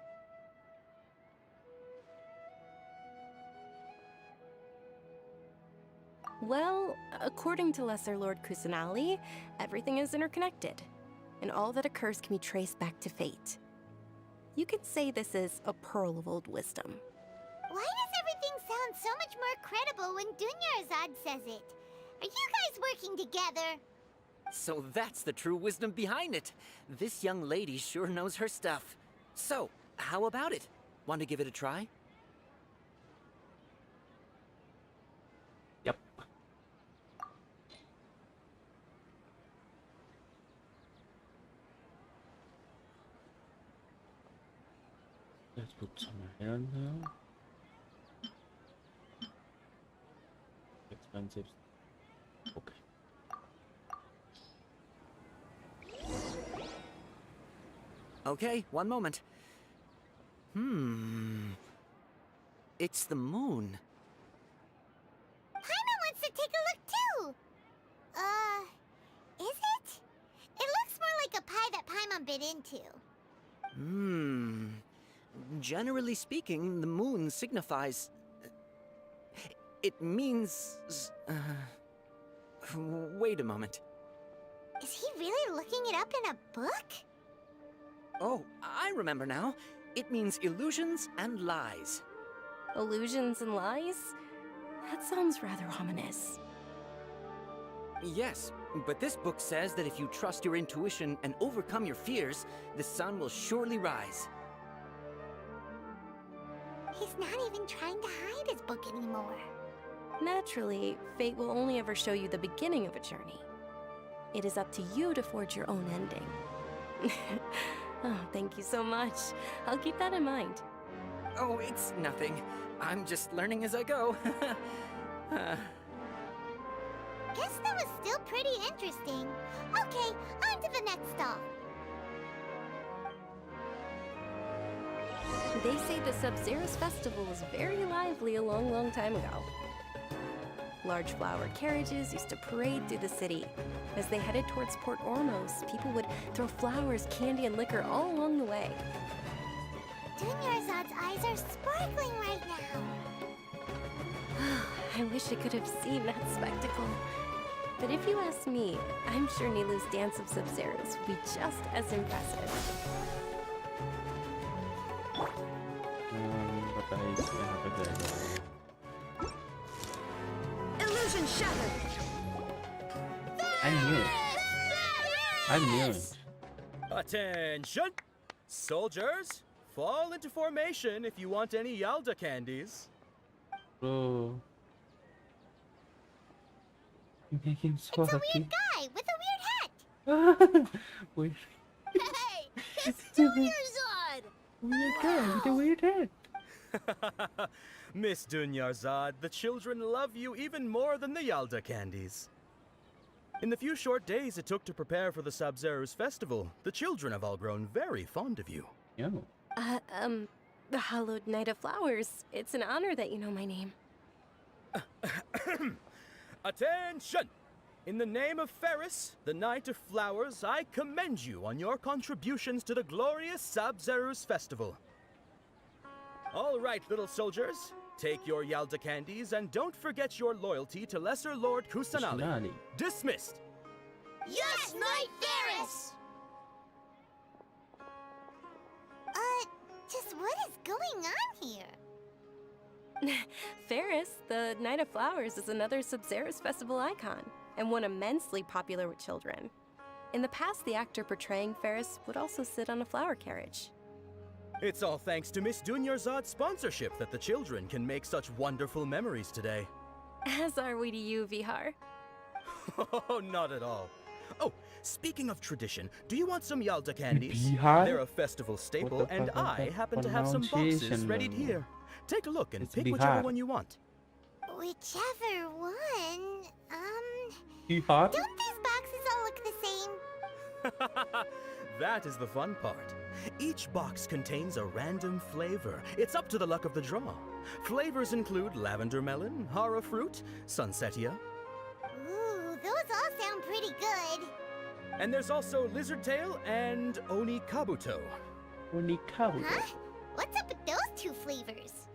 Well, according to Lesser Lord Kusanali, everything is interconnected, and all that occurs can be traced back to fate. You could say this is a pearl of old wisdom. Why does everything sound so much more credible when Dunyarzad says it? Are you guys working together? So that's the true wisdom behind it. This young lady sure knows her stuff. So, how about it? Want to give it a try? Yep. Let's put some iron here. Expensive. Okay. Okay, one moment. It's the moon. Paimon wants to take a look too. Is it? It looks more like a pie that Paimon bit into. Generally speaking, the moon signifies... It means... Wait a moment. Is he really looking it up in a book? Oh, I remember now. It means illusions and lies. Illusions and lies? That sounds rather ominous. Yes, but this book says that if you trust your intuition and overcome your fears, the sun will surely rise. He's not even trying to hide his book anymore. Naturally, fate will only ever show you the beginning of a journey. It is up to you to forge your own ending. Oh, thank you so much. I'll keep that in mind. Oh, it's nothing. I'm just learning as I go. Guess that was still pretty interesting. Okay, on to the next stop. They say the Sub-Zero's festival was very lively a long, long time ago. Large flower carriages used to parade through the city. As they headed towards Port Ormos, people would throw flowers, candy, and liquor all along the way. Dunyarzad's eyes are sparkling right now. I wish I could have seen that spectacle. But if you ask me, I'm sure Nilou's dance of Sub-Zeros would be just as impressive. बताइए यहाँ पे जाएगा। Illusion shattered! I knew it. I knew it. Attention! Soldiers, fall into formation if you want any Yalda candies. Bro. You make him so It's a happy. weird guy with a weird hat. Wait. Hey, it's Dunyarzad! Weird guy with a weird head. Miss Dunyarzad, the children love you even more than the Yalda candies. In the few short days it took to prepare for the Sub-Zero's festival, the children have all grown very fond of you. Yo. The Hallowed Knight of Flowers. It's an honor that you know my name. Attention! In the name of Ferris, the Knight of Flowers, I commend you on your contributions to the glorious Sub-Zero's festival. All right, little soldiers, take your Yalda candies and don't forget your loyalty to Lesser Lord Kusanali. Kusanali. Dismissed. Yes, Knight Ferris! Just what is going on here? Ferris, the Knight of Flowers, is another Sub-Zero's festival icon, and one immensely popular with children. In the past, the actor portraying Ferris would also sit on a flower carriage. It's all thanks to Miss Dunyarzad's sponsorship that the children can make such wonderful memories today. As are we to you, Vihar. Oh, not at all. Oh, speaking of tradition, do you want some Yalda candies? Bihar? They're a festival staple, What the and fuck was I that happen to have some boxes pronunciation, ready man? here. Take a look and It's pick whichever Bihar. one you want. Whichever one. Bihar? Don't these boxes all look the same? That is the fun part. Each box contains a random flavor. It's up to the luck of the draw. Flavors include lavender melon, hara fruit, sunsetia, Ooh, those all sound pretty good. and there's also lizard tail and oni kabuto. Onikabu. Huh? What's up with those two flavors?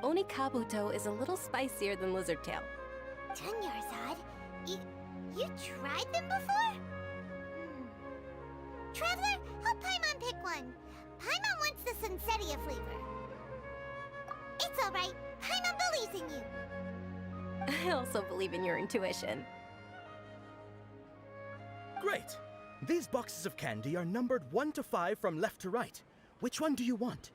Onikabuto is a little spicier than lizard tail. Dunyarzad, you tried them before? Traveler, help Paimon pick one. Paimon wants the Sunsetia flavor. It's all right. Paimon believes in you. I also believe in your intuition. Great. These boxes of candy are numbered 1 to 5 from left to right. Which one do you want?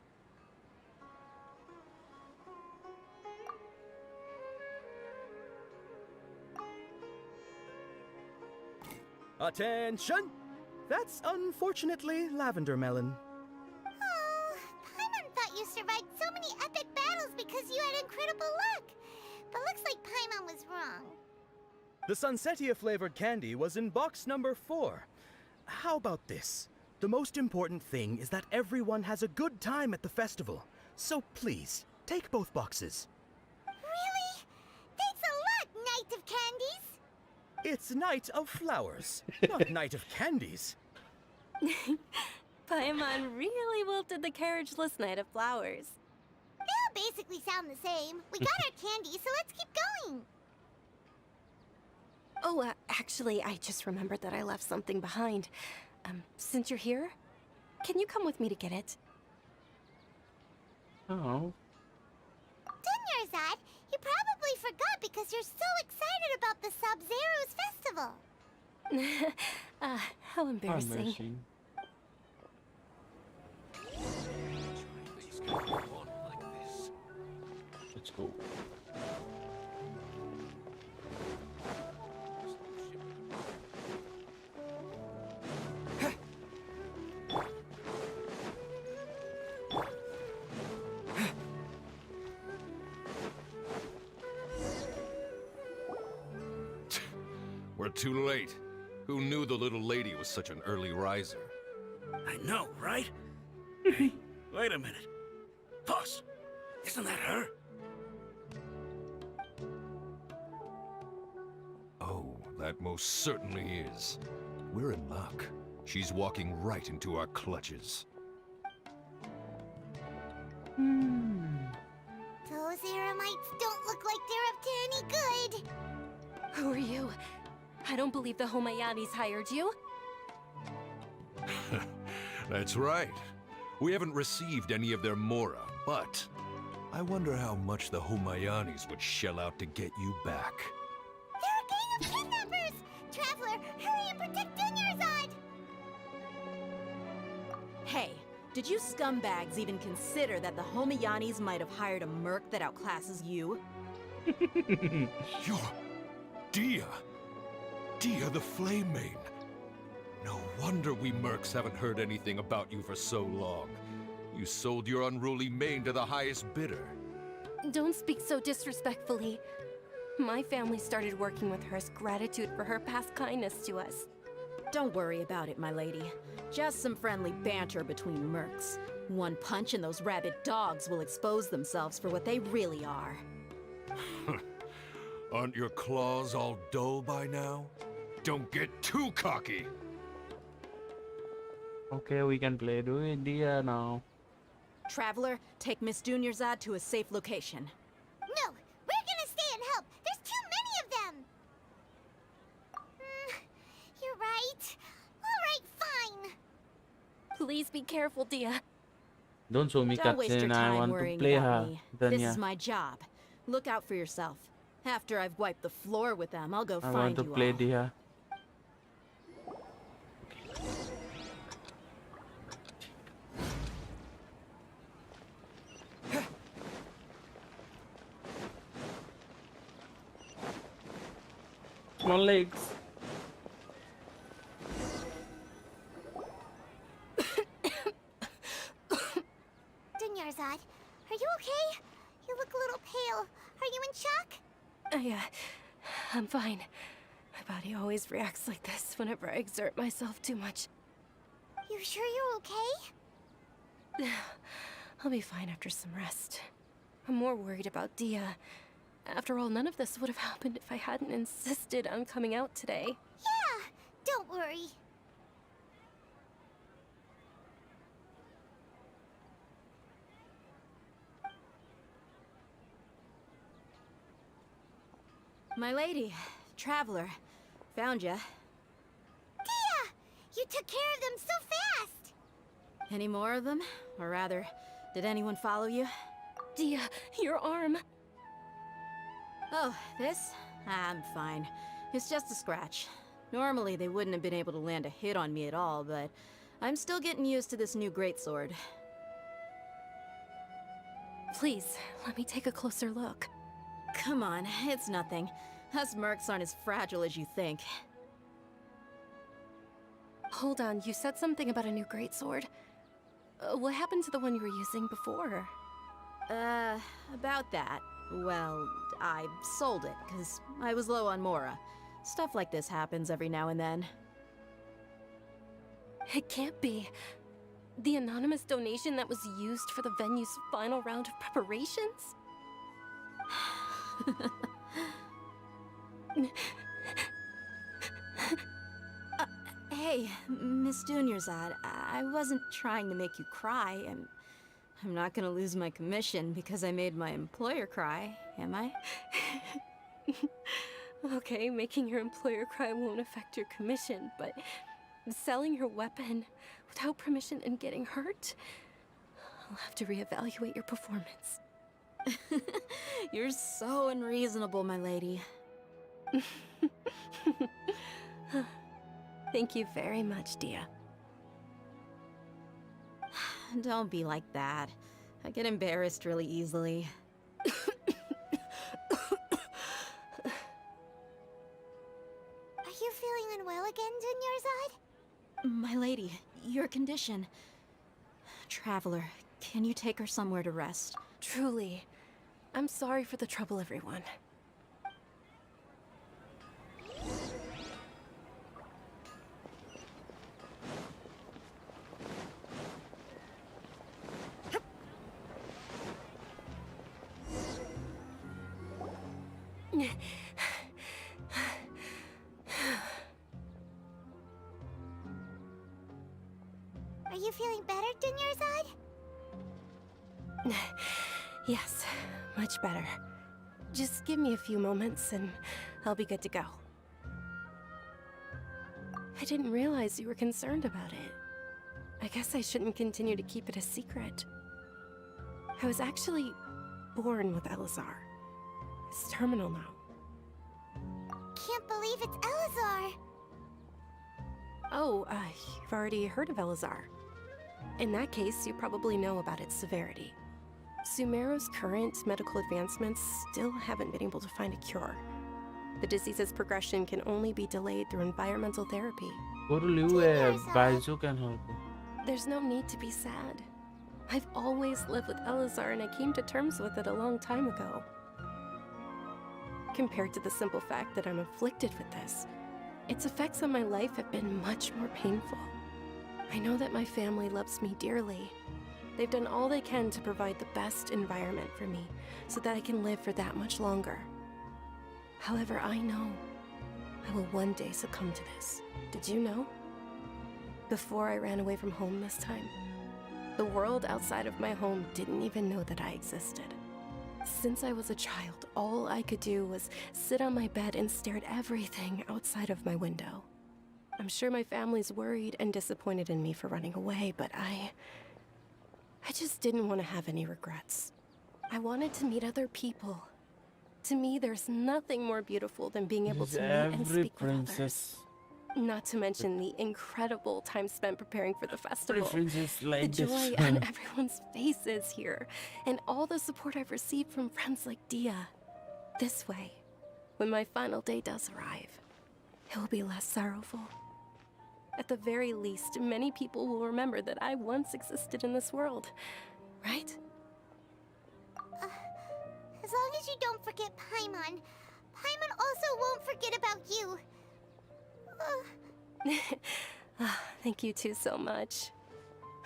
Attention! That's unfortunately lavender melon. Oh, Paimon thought you survived so many epic battles because you had incredible luck. But looks like Paimon was wrong. The Sunsetia flavored candy was in box number 4. How about this? The most important thing is that everyone has a good time at the festival. So please, take both boxes. Really? Thanks a lot, Knight of Candies. It's Night of Flowers, not Night of Candies. Paimon really wilted the carriageless Knight of Flowers. They all basically sound the same. We got our candy, so let's keep going. Oh, actually, I just remembered that I left something behind. Since you're here, can you come with me to get it? Oh. Dunyarzad, you probably forgot because you're so excited about the Sub-Zero's festival. How embarrassing. Embarrassing. Let's go. We're too late. Who knew the little lady was such an early riser? I know, right? Hey, wait a minute. Boss, isn't that her? Oh, that most certainly is. We're in luck. She's walking right into our clutches. Those Eremites don't look like they're up to any good. Who are you? I don't believe the Homayanis hired you. That's right. We haven't received any of their mora, but I wonder how much the Homayanis would shell out to get you back. They're a gang of kidnappers! Traveler, hurry and protect Dunyarzad! Hey, did you scumbags even consider that the Homayanis might have hired a merc that outclasses you? You're Dia! Dia the Flame Mane! No wonder we mercs haven't heard anything about you for so long. You sold your unruly mane to the highest bidder. Don't speak so disrespectfully. My family started working with her as gratitude for her past kindness to us. Don't worry about it, my lady. Just some friendly banter between mercs. One punch and those rabid dogs will expose themselves for what they really are. Aren't your claws all dull by now? Don't get too cocky! Okay, we can play do India now. Traveler, take Miss Dunyarzad to a safe location. No, we're gonna stay and help. There's too many of them. You're right. All right, fine. Please be careful, Dia. Don't show me Don't waste your cutscene. I time want to worrying play about her. me. Then This yeah, is my job. Look out for yourself. After I've wiped the floor with them, I'll go I find want to you play all. Dia. small legs. Dunyarzad, are you okay? You look a little pale. Are you in shock? I'm fine. My body always reacts like this whenever I exert myself too much. You sure you're okay? I'll be fine after some rest. I'm more worried about Dia. After all, none of this would have happened if I hadn't insisted on coming out today. Yeah, don't worry. My lady, traveler, found ya. Dia! You took care of them so fast! Any more of them? Or rather, did anyone follow you? Dia, your arm. Oh, this? I'm fine. It's just a scratch. Normally, they wouldn't have been able to land a hit on me at all, but I'm still getting used to this new greatsword. Please, let me take a closer look. Come on, it's nothing. Us mercs aren't as fragile as you think. Hold on, you said something about a new greatsword. What happened to the one you were using before? About that. Well, I sold it, because I was low on Mora. Stuff like this happens every now and then. It can't be. The anonymous donation that was used for the venue's final round of preparations? Hey, Miss Dunyarzad, I wasn't trying to make you cry. I'm not gonna lose my commission because I made my employer cry, am I? Okay, making your employer cry won't affect your commission, but selling your weapon without permission and getting hurt? I'll have to reevaluate your performance. You're so unreasonable, my lady. Thank you very much, Dia. Don't be like that. I get embarrassed really easily. Are you feeling unwell again, Dunyarzad? My lady, your condition. Traveler, can you take her somewhere to rest? Truly. I'm sorry for the trouble, everyone. Are you feeling better, Dunyarzad? Yes, much better. Just give me a few moments and I'll be good to go. I didn't realize you were concerned about it. I guess I shouldn't continue to keep it a secret. I was actually born with Elazar. It's terminal now. Can't believe it's Elazar! Oh, you've already heard of Elazar. In that case, you probably know about its severity. Sumaru's current medical advancements still haven't been able to find a cure. The disease's progression can only be delayed through environmental therapy. Baizu can help. There's no need to be sad. I've always lived with Elazar and I came to terms with it a long time ago. Compared to the simple fact that I'm afflicted with this, its effects on my life have been much more painful. I know that my family loves me dearly. They've done all they can to provide the best environment for me so that I can live for that much longer. However, I know I will one day succumb to this. Did you know? Before I ran away from home this time, the world outside of my home didn't even know that I existed. Since I was a child, all I could do was sit on my bed and stare at everything outside of my window. I'm sure my family's worried and disappointed in me for running away, but I just didn't want to have any regrets. I wanted to meet other people. To me, there's nothing more beautiful than being able to meet and speak with others. Not to mention the incredible time spent preparing for the festival. The joy on everyone's faces here, and all the support I've received from friends like Dia. This way, when my final day does arrive, it will be less sorrowful. At the very least, many people will remember that I once existed in this world, right? As long as you don't forget Paimon. Paimon also won't forget about you. Thank you two so much.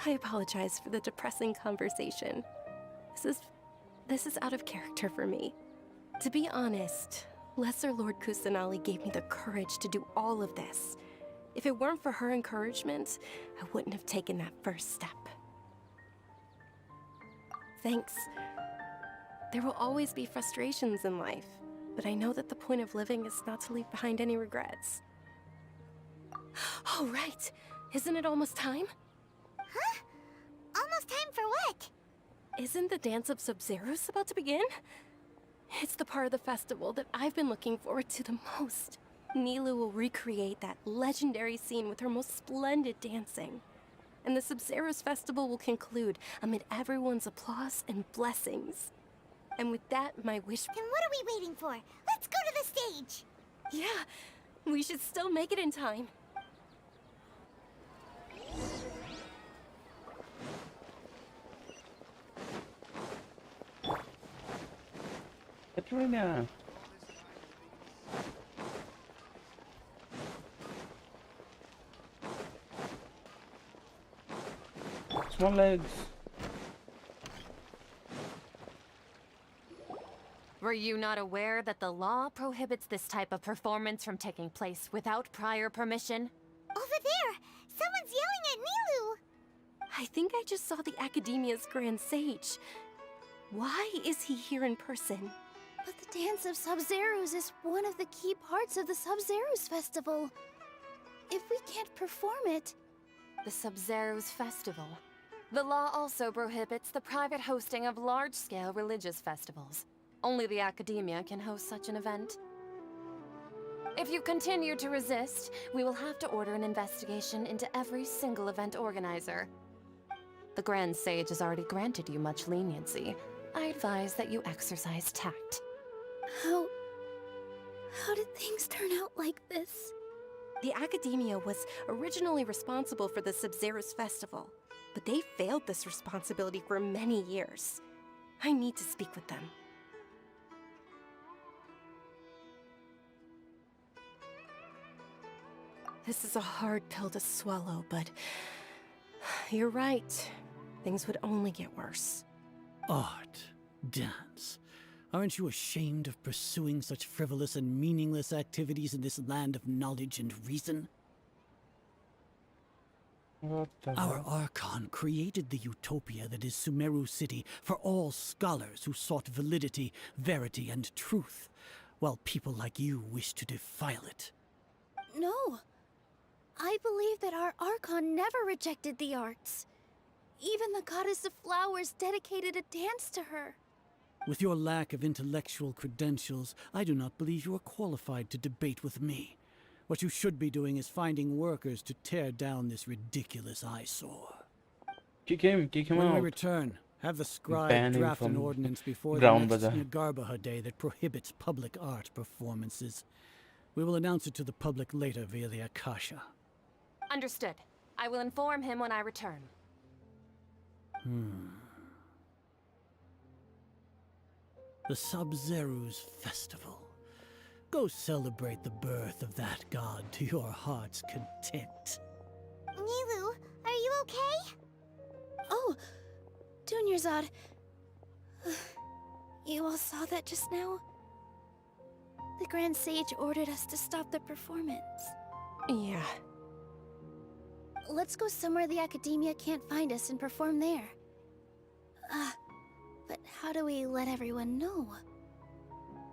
I apologize for the depressing conversation. This is out of character for me. To be honest, Lesser Lord Kusanali gave me the courage to do all of this. If it weren't for her encouragement, I wouldn't have taken that first step. Thanks. There will always be frustrations in life, but I know that the point of living is not to leave behind any regrets. Oh, right. Isn't it almost time? Huh? Almost time for what? Isn't the Dance of Sub-Zeros about to begin? It's the part of the festival that I've been looking forward to the most. Nilu will recreate that legendary scene with her most splendid dancing. And the Sub-Zeros festival will conclude amid everyone's applause and blessings. And with that, my wish... Then what are we waiting for? Let's go to the stage! Yeah, we should still make it in time. Katrina. Small legs. Were you not aware that the law prohibits this type of performance from taking place without prior permission? Over there! Someone's yelling at Nilu! I think I just saw the Academia's Grand Sage. Why is he here in person? But the Dance of Sub-Zeros is one of the key parts of the Sub-Zeros festival. If we can't perform it... The Sub-Zeros Festival. The law also prohibits the private hosting of large-scale religious festivals. Only the Academia can host such an event. If you continue to resist, we will have to order an investigation into every single event organizer. The Grand Sage has already granted you much leniency. I advise that you exercise tact. How did things turn out like this? The Academia was originally responsible for the Sub-Zeros festival, but they failed this responsibility for many years. I need to speak with them. This is a hard pill to swallow, but you're right. Things would only get worse. Art, dance. Aren't you ashamed of pursuing such frivolous and meaningless activities in this land of knowledge and reason? What the Our hell? Archon created the utopia that is Sumeru City for all scholars who sought validity, verity, and truth, while people like you wish to defile it. No. I believe that our Archon never rejected the arts. Even the Goddess of Flowers dedicated a dance to her. With your lack of intellectual credentials, I do not believe you are qualified to debate with me. What you should be doing is finding workers to tear down this ridiculous eyesore. Kick him When we out. return, have the Ban scribe him draft an from ordinance before the ground next bazaar. Nagarbaha Day that prohibits public art performances. We will announce it to the public later via the Akasha. Understood. I will inform him when I return. The Sub-Zeros Festival. Go celebrate the birth of that god to your heart's content. Nilu, are you okay? Oh, Dunyarzad. You all saw that just now? The Grand Sage ordered us to stop the performance. Yeah. Let's go somewhere the Academia can't find us and perform there. But how do we let everyone know?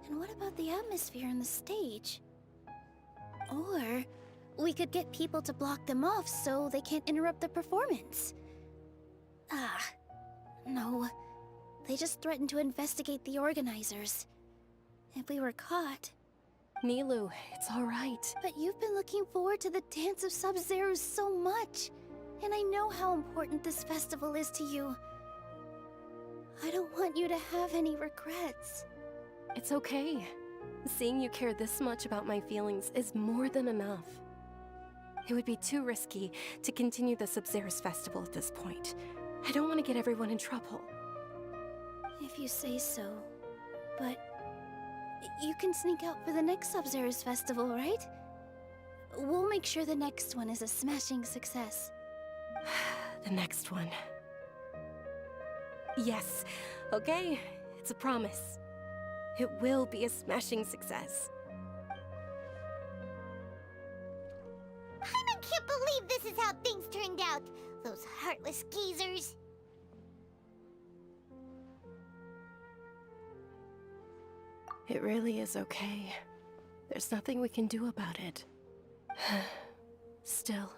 And what about the atmosphere and the stage? Or we could get people to block them off so they can't interrupt the performance. No. They just threatened to investigate the organizers. If we were caught... Nilu, it's all right. But you've been looking forward to the Dance of Sub-Zeros so much. And I know how important this festival is to you. I don't want you to have any regrets. It's okay. Seeing you care this much about my feelings is more than enough. It would be too risky to continue the Sub-Zero's festival at this point. I don't want to get everyone in trouble. If you say so. But you can sneak out for the next Sub-Zero's festival, right? We'll make sure the next one is a smashing success. The next one. Yes, okay, it's a promise. It will be a smashing success. I can't believe this is how things turned out. Those heartless geezers. It really is okay. There's nothing we can do about it. Still,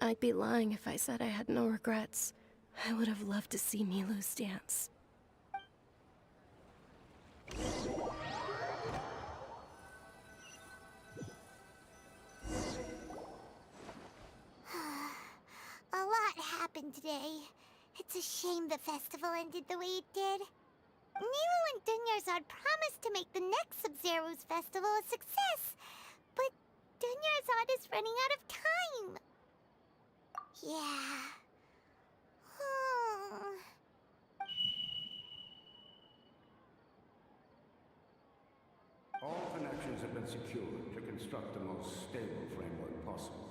I'd be lying if I said I had no regrets. I would have loved to see Milu's dance. A lot happened today. It's a shame the festival ended the way it did. Nilo and Dunyarzad promised to make the next Sub-Zero's festival a success, but Dunyarzad is running out of time. Yeah. All connections have been secured to construct the most stable framework possible.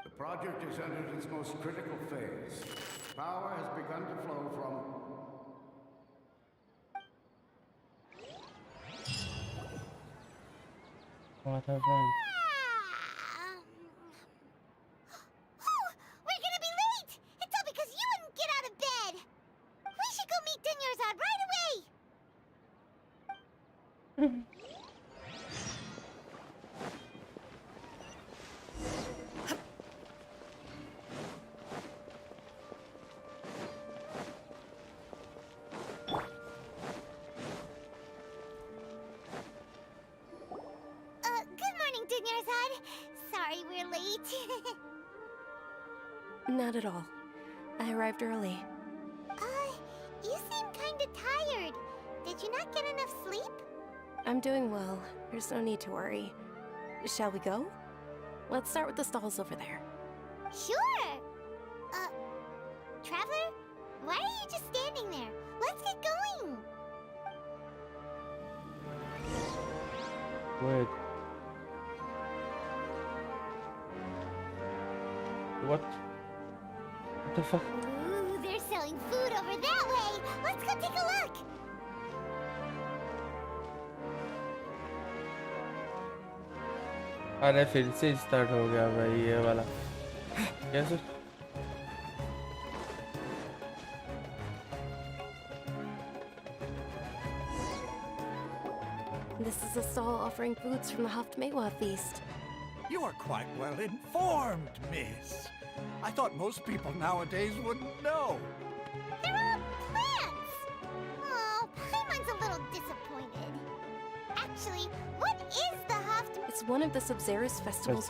The project has entered its most critical phase. Power has begun to flow from... What happened? We're gonna be late! It's all because you wouldn't get out of bed! We should go meet Dunyarzad right away! Good morning, Dunyarzad. Sorry we're late. Not at all. I arrived early. You seem kinda tired. Did you not get enough sleep? I'm doing well. There's no need to worry. Shall we go? Let's start with the stalls over there. Sure! Traveler? Why are you just standing there? Let's get going! Wait. What? What the fuck? Ooh, they're selling food over that way! Let's go take a look! अरे फिर से start हो गया भाई ये वाला कैसे This is a stall offering foods from the Haftmewa feast. You are quite well informed, miss. I thought most people nowadays wouldn't know. They're all plants! Oh, Paimon's a little disappointed. Actually, what is the Haft... It's one of the Sub-Zero's festivals.